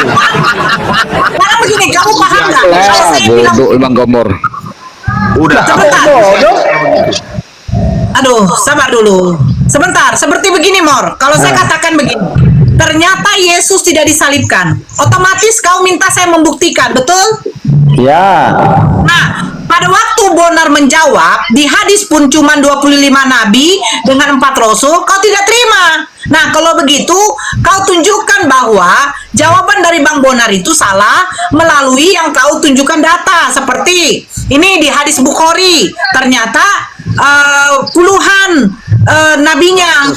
Sekarang begini, kamu paham nggak? Kalau saya bilang Bang Gomor. Udah. Aduh, sabar dulu. Sebentar, seperti begini Mor. Kalau saya katakan begini, ternyata Yesus tidak disalibkan. Otomatis kau minta saya membuktikan, betul? Ya. Nah, pada waktu Bonar menjawab, di hadis pun cuma 25 nabi dengan 4 rasul, kau tidak terima. Nah, kalau begitu, kau tunjukkan bahwa jawaban dari Bang Bonar itu salah melalui yang kau tunjukkan data. Seperti ini di hadis Bukhari, ternyata puluhan nabinya,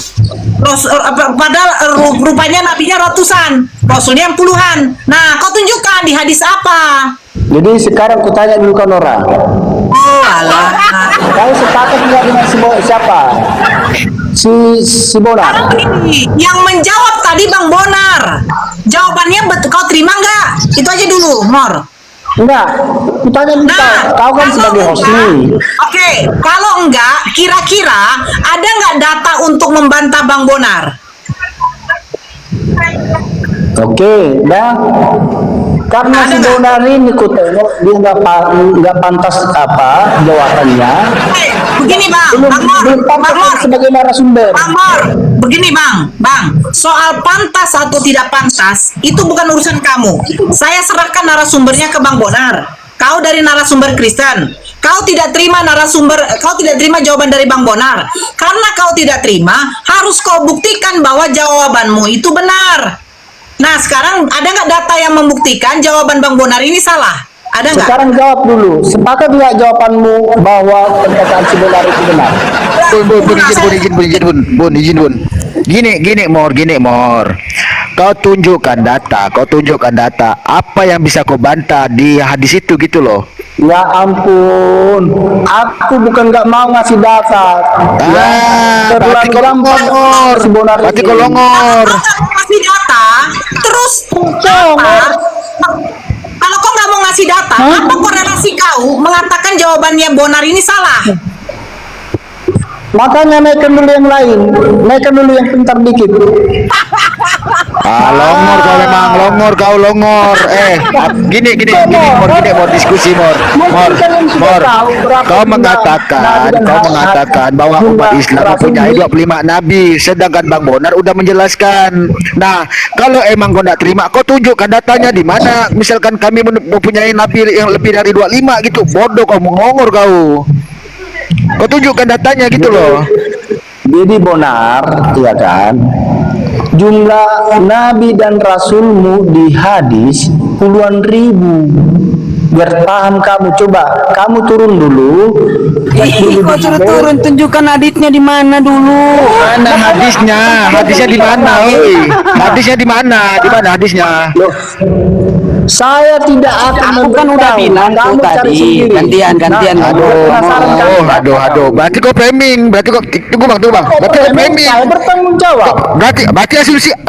padahal rupanya nabinya ratusan, rasulnya yang puluhan. Nah, kau tunjukkan di hadis apa? Jadi sekarang kutanya dulu kau Nora. Oh, alah. Kau sepakat tidak dengan siapa? Si Bonar. Begini, yang menjawab tadi Bang Bonar. Jawabannya betul, kau terima nggak? Itu aja dulu, Mor. Enggak, kutanya dulu kau kan sebagai host nih. Oke, kalau enggak, kira-kira ada nggak data untuk membantah Bang Bonar? Oke, dah. Karena si Bonar ini kutengok dia nggak pantas apa jawabannya. Begini Bang, belum pantas sebagai narasumber. Bang Mor, begini Bang, soal pantas atau tidak pantas itu bukan urusan kamu. Saya serahkan narasumbernya ke Bang Bonar. Kau dari narasumber Kristen, kau tidak terima jawaban dari Bang Bonar. Karena kau tidak terima, harus kau buktikan bahwa jawabanmu itu benar. Nah, sekarang ada nggak data yang membuktikan jawaban Bang Bonar ini salah? Ada nggak? Sekarang jawab dulu. Sepakat nggak jawabanmu bahwa perkataan si Bonar itu benar? Izin, Bun. Gini, Mor. Kau tunjukkan data. Apa yang bisa kau bantah di hadis itu gitu loh. Ya ampun, aku bukan nggak mau ngasih data. Berarti kau longor. Berarti kau longor. Ngasih data, terus kalau kau nggak mau ngasih data, apa korelasi kau mengatakan jawabannya Bonar ini salah? Makanya naikkan dulu yang lain, naikkan dulu yang pintar dikit. Longor kau longor. Gini, Mor, diskusi Mor. Kau mengatakan bahwa umat Islam mempunyai 25 nabi, sedangkan Bang Bonar udah menjelaskan. Nah, kalau emang kau tidak terima, kau tunjukkan datanya di mana. Misalkan kami mempunyai nabi yang lebih dari 25 gitu, bodoh kau, mengongor kau. Kau tunjukkan datanya gitu loh. Jadi Bonar, ya kan? Jumlah nabi dan rasulmu di hadis puluhan ribu. Biar paham kamu, coba kamu turun dulu. Kau suruh turun, tunjukkan hadisnya di mana dulu. Mana hadisnya? Hadisnya di mana? hadisnya di mana? Di mana hadisnya? Loh, saya tidak akan Aku kan udah memberitahu. bilang tuh Kamu cari tadi, sendiri. gantian. Nah, penasaran kan? Aduh. Berarti kau framing. Berarti kau tunggu bang. Berarti kau framing. Saya bertanggung jawab.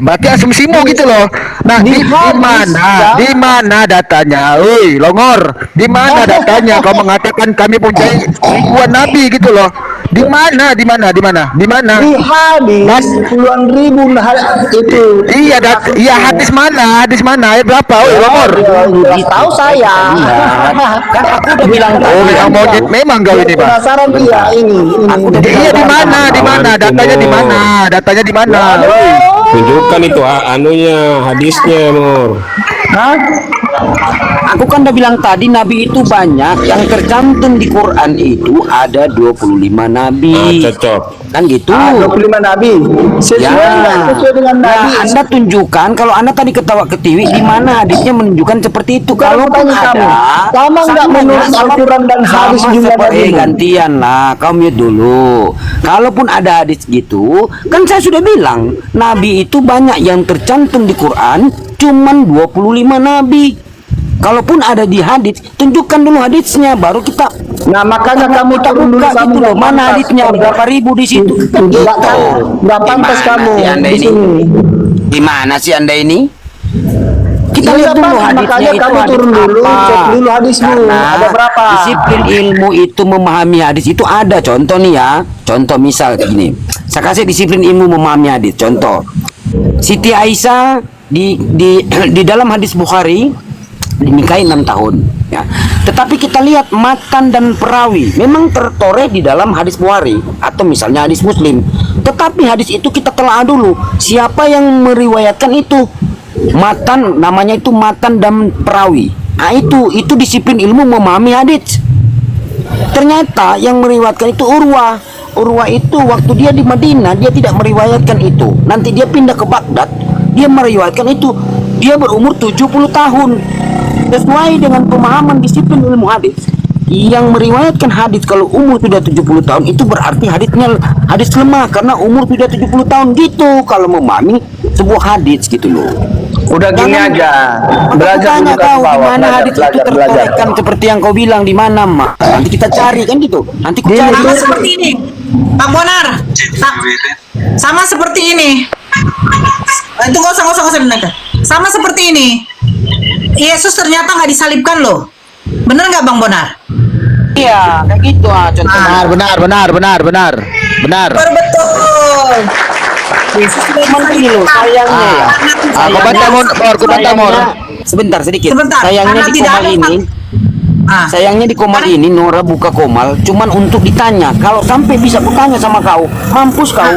Berarti asumsimu gitu loh. Nah, di mana datanya? Oi, Longor. Di mana datanya kau mengatakan kami punya ribuan nabi gitu loh? Di mana? Di hadis puluhan ribu itu. Iya, hadis mana? Ayat berapa? Oi, Longor. Tahu saya. Kan aku udah bilang Oh, yang monyet memang kau ini, Pak. Penasaran dia ini. Iya, di mana? Datanya di mana? Tunjukkan itu anunya, hadisnya, Mur. Hah? Aku kan udah bilang tadi nabi itu banyak, yang tercantum di Quran itu ada 25 nabi. Cocok. Kan gitu. 25 nabi. Sesuai dengan nabi. Nah, Anda tunjukkan kalau Anda tadi ketawa ketiwi di mana hadisnya menunjukkan seperti itu. Kalau pun ada, sama nggak menurut Al-Quran dan hadis jumlah nabi? Gantian lah, kau mute dulu. Kalaupun ada hadis gitu, kan saya sudah bilang nabi itu banyak yang tercantum di Quran, cuman 25 nabi. Kalaupun ada di hadis, tunjukkan dulu hadisnya, baru kita. Nah, makanya kamu turun dulu gitu loh. Mana hadisnya? Berapa ribu di situ? Nggak pantas kamu di sini. Di mana sih Anda ini? Kita Iya, lihat dulu Pak, hadisnya makanya itu kamu hadis turun dulu, apa. cek dulu hadismu, Karena ada berapa. disiplin ilmu itu memahami hadis itu ada. Contoh nih ya, contoh misal gini. Saya kasih disiplin ilmu memahami hadis. Contoh, Siti Aisyah di dalam hadis Bukhari dinikahi 6 tahun ya. Tetapi kita lihat matan dan perawi memang tertoreh di dalam hadis Bukhari atau misalnya hadis Muslim. Tetapi hadis itu kita telah dulu siapa yang meriwayatkan itu. Matan namanya itu matan dan perawi. Nah, itu disiplin ilmu memahami hadis. Ternyata yang meriwayatkan itu Urwah itu waktu dia di Madinah dia tidak meriwayatkan itu. Nanti dia pindah ke Baghdad, dia meriwayatkan itu. Dia berumur 70 tahun. Sesuai dengan pemahaman disiplin ilmu hadis. Yang meriwayatkan hadis kalau umur sudah 70 tahun itu berarti hadisnya hadis lemah karena umur sudah 70 tahun gitu kalau memahami sebuah hadis gitu loh. Udah gini aja. Belajar dulu Tanya ke kau di bawah. mana hadis itu tertorehkan seperti yang kau bilang di mana, Mak. Nanti kita cari kan gitu. Nanti ku cari. Sama seperti ini, Pak Bonar. Sama seperti ini. Itu nggak usah dengarkan. Sama seperti ini. Yesus ternyata nggak disalibkan loh. Bener nggak Bang Bonar? Iya, kayak gitu contohnya. Benar. Betul. Yesus cuman ini loh, sayangnya ya. Aku baca Mor. Sebentar sedikit. Sebentar, Sayangnya karena di tidak komal ada ini. Sayangnya di komal ini Nora buka komal cuman untuk ditanya. Kalau sampai bisa bertanya sama kau, mampus kau.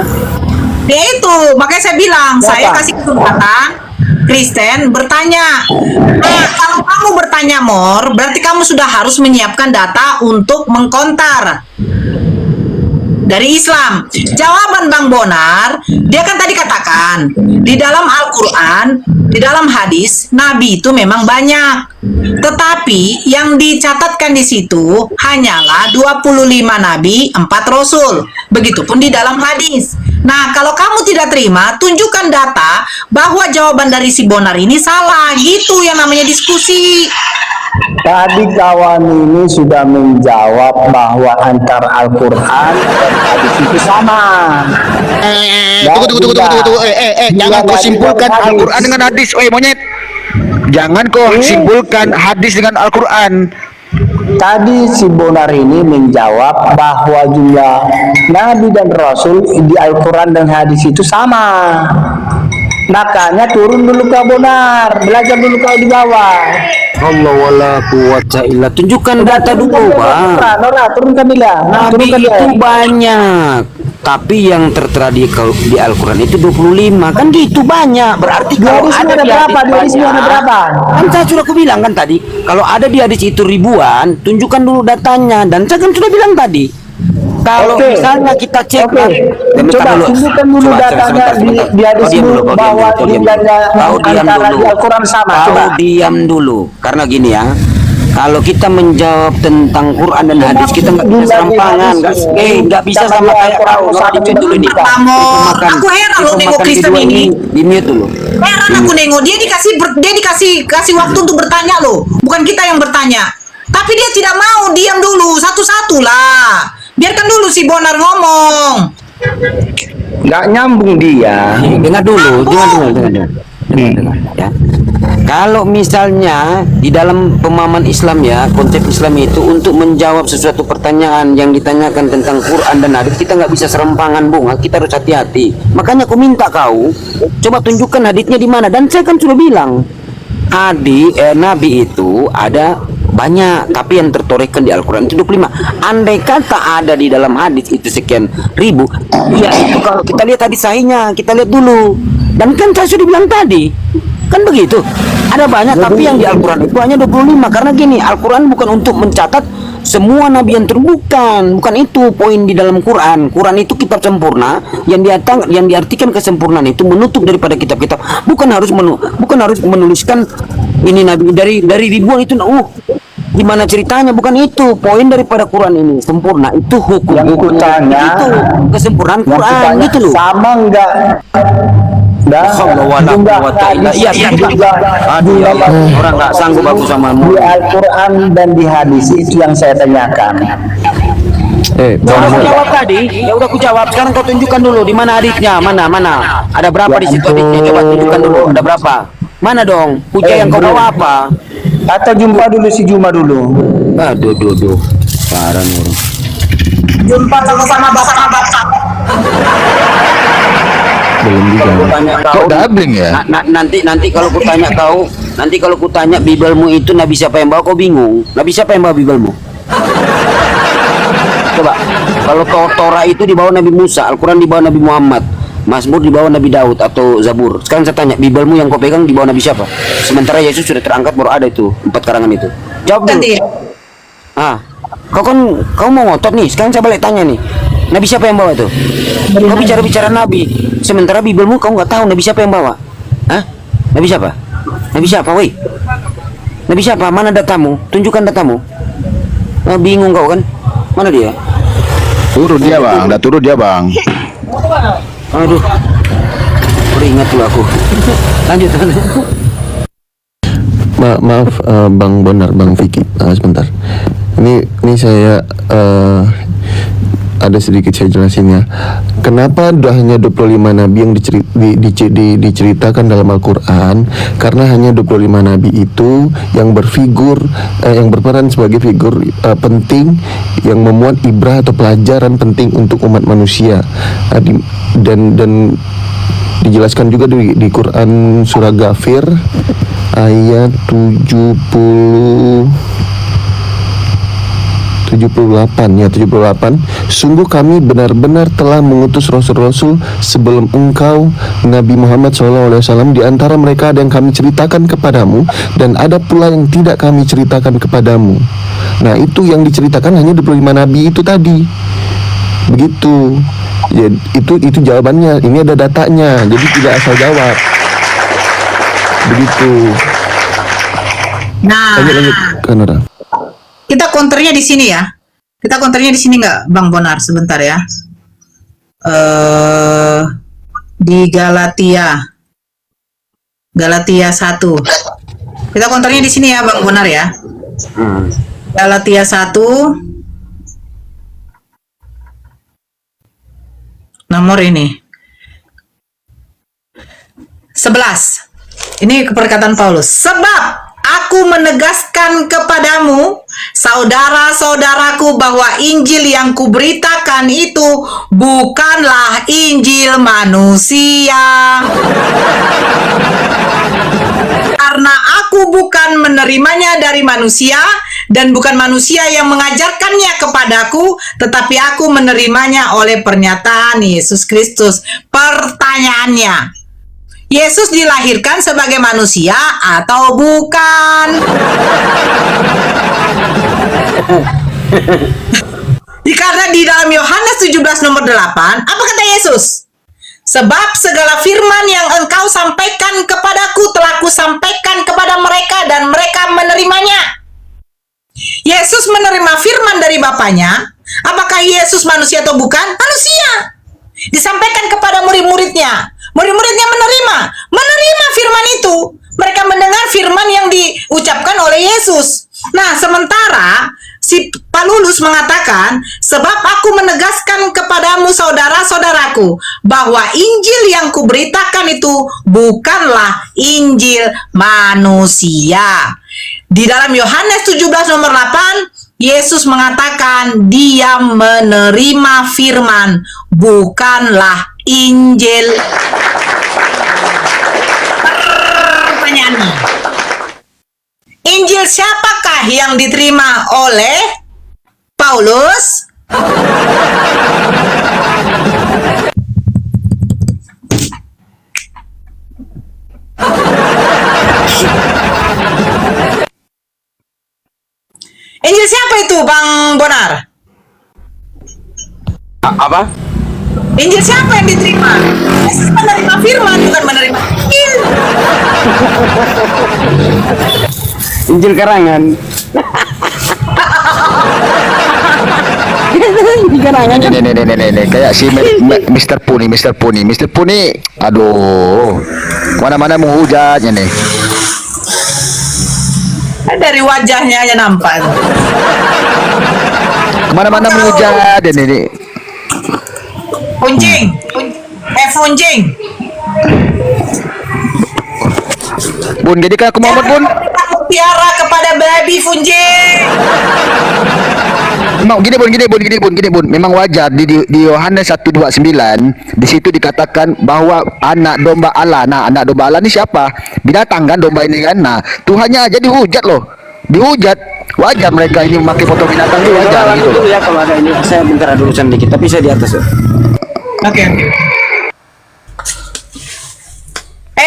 Ya itu, makanya saya bilang, saya kasih kesempatan Kristen bertanya. Nah, kalau kamu bertanya Mor, berarti kamu sudah harus menyiapkan data untuk mengkontar dari Islam. Jawaban Bang Bonar, dia kan tadi katakan di dalam Al-Quran, di dalam hadis, Nabi itu memang banyak. Tetapi yang dicatatkan di situ hanyalah 25 Nabi, 4 Rasul. Begitupun di dalam hadis. Nah, kalau kamu tidak terima, tunjukkan data bahwa jawaban dari si Bonar ini salah. Gitu yang namanya diskusi. Tadi kawan ini sudah menjawab bahwa antara Al-Quran dan hadis itu sama. Tunggu. Jangan kau simpulkan Al-Quran dengan hadis. Monyet. Jangan kau simpulkan hadis dengan Al-Quran. Tadi si Bonar ini menjawab bahwa jumlah Nabi dan Rasul di Al-Quran dan hadis itu sama. Makanya turun dulu ke Bonar, belajar dulu kau di bawah. Allah wala quwata illa. Tunjukkan data dulu, Bang. Nora, turunkan dia. Nabi itu banyak. Tapi yang tertera di Al-Quran itu 25. Kan gitu banyak. Berarti kalau ada di berapa? Di hadis ada berapa? Kan saya sudah bilang kan tadi, kalau ada di hadis itu ribuan, tunjukkan dulu datanya. Dan saya kan sudah bilang tadi, kalau misalnya kita cek coba tunjukkan dulu datanya di hadis itu bahwa jumlahnya antara di Al-Quran sama. Coba diam dulu, karena gini ya. Kalau kita menjawab tentang Quran dan hadis, kita nggak bisa serampangan, nggak bisa sama kayak kau. Dicet dulu nih. Aku heran loh nengok Kristen ini. Di mute dulu. Heran aku nengok dia dikasih waktu untuk bertanya loh, bukan kita yang bertanya. Tapi dia tidak mau, diam dulu satu-satu lah. Biarkan dulu si Bonar ngomong. Nggak nyambung dia. Dengar dulu. Ya. Kalau misalnya di dalam pemahaman Islam ya, konsep Islam itu untuk menjawab sesuatu pertanyaan yang ditanyakan tentang Quran dan hadis, kita nggak bisa serempangan, Bung. Kita harus hati-hati. Makanya aku minta kau coba tunjukkan hadisnya di mana. Dan saya kan sudah bilang, Nabi itu ada banyak, tapi yang tertorehkan di Al-Quran itu 25. Andai kata ada di dalam hadis itu sekian ribu, ya itu kalau kita lihat hadis sahihnya, kita lihat dulu. Dan kan saya sudah bilang tadi, kan begitu. Ada banyak, tapi yang di Al-Quran itu hanya 25. Karena gini, Al-Quran bukan untuk mencatat semua nabi yang bukan itu poin di dalam Quran. Quran itu kitab sempurna yang diartikan kesempurnaan itu menutup daripada kitab-kitab. Bukan harus menuliskan ini nabi dari ribuan itu. Gimana ceritanya? Bukan itu poin daripada Quran ini sempurna. Itu hukum yang ku tanya, itu kesempurnaan Quran gitu loh. Sama enggak? Orang nggak sanggup aku sama di Al-Quran dan di hadis itu yang saya tanyakan. Aku jawab tadi, ya udah aku jawab. Sekarang kau tunjukkan dulu di mana hadisnya, mana. Ada berapa di situ hadisnya? Coba tunjukkan dulu. Ada berapa? Mana dong? Puja yang kau bawa apa? Atau jumpa dulu si Juma dulu. Aduh. Parah nih orang. Jumpa sama bapak-bapak. Belum dijawab. Kok doubling ya? Nanti kalau kutanya Bibelmu itu nabi siapa yang bawa, kau bingung. Nabi siapa yang bawa Bibelmu? Coba. Kalau Torah itu dibawa Nabi Musa, Al-Quran dibawa Nabi Muhammad, Mazmur dibawa Nabi Daud atau Zabur. Sekarang saya tanya, Bibelmu yang kau pegang dibawa Nabi siapa? Sementara Yesus sudah terangkat baru ada itu 4 karangan itu. Jawab dulu. Kau mau ngotot nih. Sekarang saya balik tanya nih, Nabi siapa yang bawa itu? Kau bicara Nabi, sementara Bibelmu kau nggak tahu Nabi siapa yang bawa. Nabi siapa? Woi? Nabi siapa? Mana datamu? Tunjukkan datamu. Bingung kau kan? Mana dia? Turun dia bang, udah turun dia bang. Aduh, ingat dulu aku. Lanjut. Maaf Bang Bonar, Bang Vicky, sebentar. Ini saya ada sedikit saya jelasin ya. Kenapa hanya 25 nabi yang diceritakan dalam Al-Quran? Karena hanya 25 nabi itu yang yang berperan sebagai figur penting yang memuat ibrah atau pelajaran penting untuk umat manusia. Dan dijelaskan juga di Quran surah Ghafir ayat 78. Sungguh kami benar-benar telah mengutus rasul-rasul sebelum engkau Nabi Muhammad SAW. Di antara mereka ada yang kami ceritakan kepadamu dan ada pula yang tidak kami ceritakan kepadamu. Nah, itu yang diceritakan hanya 25 nabi itu tadi. Begitu. Ya, itu jawabannya. Ini ada datanya. Jadi tidak asal jawab. Begitu. Nah, lanjut Kanada. Kita counternya di sini ya. Kita counternya di sini nggak, Bang Bonar? Sebentar ya. Di Galatia 1. Kita counternya di sini ya, Bang Bonar ya. Galatia 1 nomor ini 11. Ini perkataan Paulus. Sebab aku menegaskan kepadamu, saudara-saudaraku, bahwa Injil yang kuberitakan itu bukanlah Injil manusia. Karena aku bukan menerimanya dari manusia, dan bukan manusia yang mengajarkannya kepadaku, tetapi aku menerimanya oleh pernyataan Yesus Kristus. Pertanyaannya, Yesus dilahirkan sebagai manusia atau bukan? Karena di dalam Yohanes 17 nomor 8, apa kata Yesus? Sebab segala firman yang engkau sampaikan kepadaku telah kusampaikan kepada mereka dan mereka menerimanya. bapaknya. Apakah Yesus manusia atau bukan? Manusia. Disampaikan kepada murid-muridnya. Murid-muridnya menerima firman itu. Mereka mendengar firman yang diucapkan oleh Yesus. Nah, sementara si Paulus mengatakan, sebab aku menegaskan kepadamu saudara-saudaraku, bahwa Injil yang kuberitakan itu bukanlah Injil manusia. Di dalam Yohanes 17 nomor 8, Yesus mengatakan dia menerima firman, bukanlah Injil. Pertanyaannya, Injil siapakah yang diterima oleh Paulus? Injil siapa itu, Bang Bonar? Apa? Injil siapa yang diterima? Yesus menerima firman, bukan menerima Injil. Injil karangan. Injil karangan. Nih, kayak si Mr. Puni, aduh, mana-mana menghujatnya nih. Dari wajahnya aja nampak. Kemana-mana menghujat ini. Funjing. Funjing. Bun, jadi kan aku Muhammad, Bun. Mutiara kepada babi Funjing. Memang gini bun. Memang wajar di Yohanes 1:29 di situ dikatakan bahwa anak domba Allah. Nah, anak domba Allah ini siapa? Binatang kan domba ini kan. Nah, Tuhannya aja dihujat loh. Dihujat. Wajar mereka ini memakai foto binatang itu wajar gitu loh. Ya kalau ada ini saya bentar ada urusan dikit tapi saya di atas ya. Oke.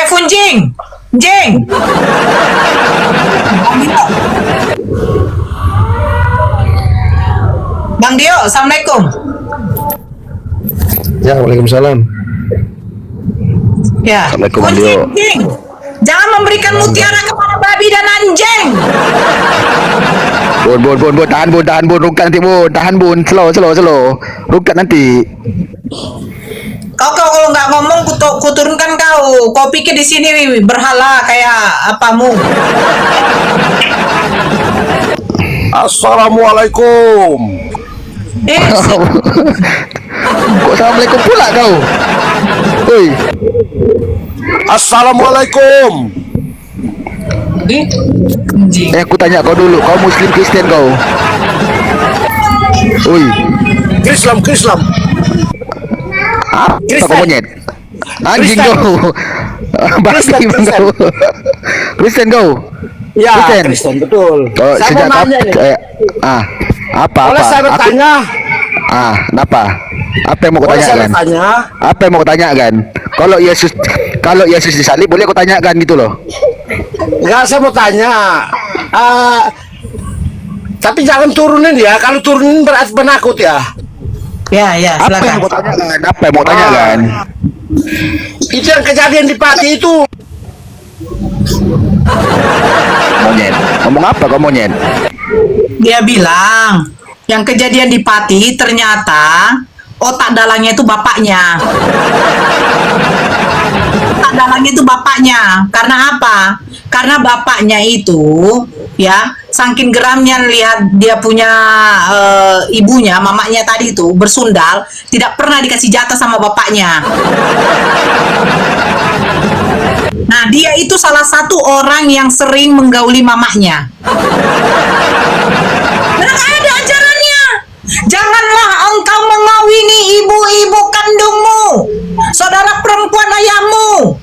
Funjing. Jeng. Bang Dio, assalamualaikum. Ya, waalaikumsalam. Ya. Assalamualaikum, Bang Dio. Jangan memberikan mutiara kepada babi dan anjing. Bun, tahan bun, rukat nanti bun, tahan bun, slow, rukat nanti. Kau kalau nggak ngomong kuturunkan kau. Kau pikir di sini berhala kayak apamu? Assalamualaikum. Kok assalamualaikum pula kau? Oi. Assalamualaikum. Aku tanya kau dulu, kau Muslim Kristen kau? Oi. Islam. Apa kau monyet? Anjing kau. Basti kau. Kristen kau? Ya, Kristen betul. Oh, saya sejak mau nanya nih. Apa? Boleh saya bertanya? Kenapa? Apa yang mau kau Boleh saya tanyakan? bertanya? Apa yang mau kau tanyakan? Kalau Yesus disalib, boleh kau tanyakan gitu loh. Enggak, saya mau tanya. Tapi jangan turunin ya. Kalau turunin berarti penakut ya. Ya, Apa yang mau tanyakan? Apa yang mau tanyakan? Itu yang kejadian di Pati itu. Monyet. Ngomong apa kau monyet? Dia bilang yang kejadian di Pati ternyata otak dalangnya itu bapaknya. Otak dalangnya itu bapaknya. Karena apa? Karena bapaknya itu ya saking geramnya lihat dia punya ibunya, mamanya tadi itu bersundal, tidak pernah dikasih jatah sama bapaknya. Nah, dia itu salah satu orang yang sering menggauli mamahnya. Nah, ada ajarannya. Janganlah engkau mengawini ibu-ibu kandungmu, saudara perempuan ayahmu.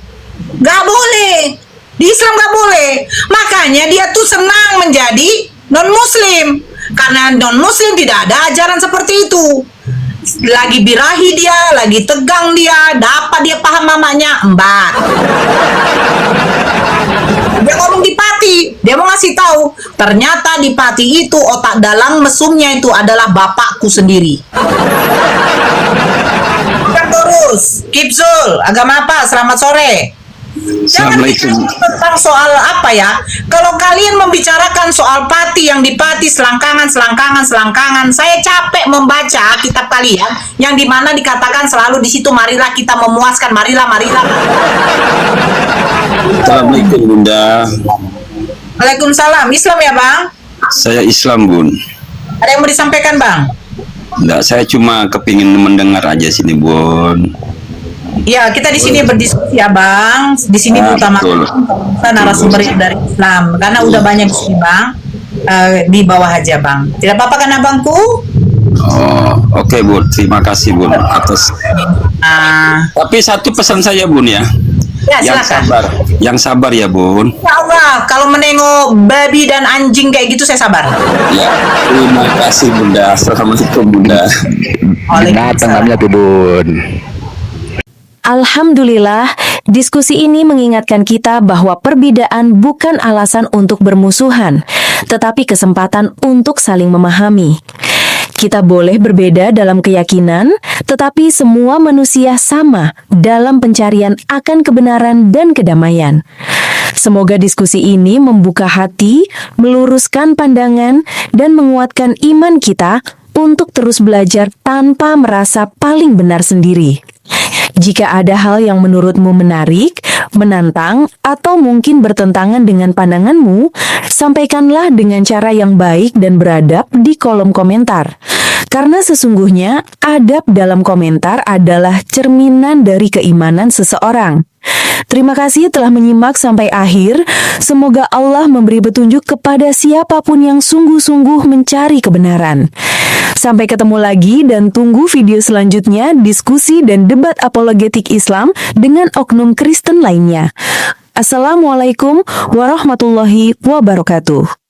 Gak boleh. Di Islam gak boleh. Makanya dia tuh senang menjadi non-muslim. Karena non-muslim tidak ada ajaran seperti itu. Lagi birahi dia, lagi tegang dia, dapat dia paham mamanya, embat. Dia ngomong di Pati, dia mau ngasih tahu, ternyata di Pati itu otak dalang mesumnya itu adalah bapakku sendiri. Bukan terus, Kipsul, agama apa? Selamat sore. Jangan bicara tentang soal apa ya. Kalau kalian membicarakan soal pati yang dipati selangkangan, saya capek membaca kitab kalian yang dimana dikatakan selalu di situ marilah kita memuaskan, marilah. Assalamualaikum Bunda. Waalaikumsalam. Islam ya Bang? Saya Islam Bun. Ada yang mau disampaikan Bang? Enggak, saya cuma kepingin mendengar aja sini Bun. Ya, kita di sini berdiskusi ya Bang. Di sini utamakan narasumber dari Islam karena udah banyak di sini Bang. Di bawah aja Bang. Tidak apa-apa kan Abangku? Oh, oke Bun. Terima kasih Bun atas. Tapi satu pesan saya Bun ya. Ya, yang silakan. Yang sabar ya Bun. Ya Allah, kalau menengok babi dan anjing kayak gitu saya sabar. Ya, terima kasih Bunda. Assalamualaikum Bunda. Datang namanya tuh Bun. Alhamdulillah, diskusi ini mengingatkan kita bahwa perbedaan bukan alasan untuk bermusuhan, tetapi kesempatan untuk saling memahami. Kita boleh berbeda dalam keyakinan, tetapi semua manusia sama dalam pencarian akan kebenaran dan kedamaian. Semoga diskusi ini membuka hati, meluruskan pandangan, dan menguatkan iman kita untuk terus belajar tanpa merasa paling benar sendiri. Jika ada hal yang menurutmu menarik, menantang, atau mungkin bertentangan dengan pandanganmu, sampaikanlah dengan cara yang baik dan beradab di kolom komentar. Karena sesungguhnya, adab dalam komentar adalah cerminan dari keimanan seseorang. Terima kasih telah menyimak sampai akhir. Semoga Allah memberi petunjuk kepada siapapun yang sungguh-sungguh mencari kebenaran. Sampai ketemu lagi dan tunggu video selanjutnya diskusi dan debat apologetik Islam dengan oknum Kristen lainnya. Assalamualaikum warahmatullahi wabarakatuh.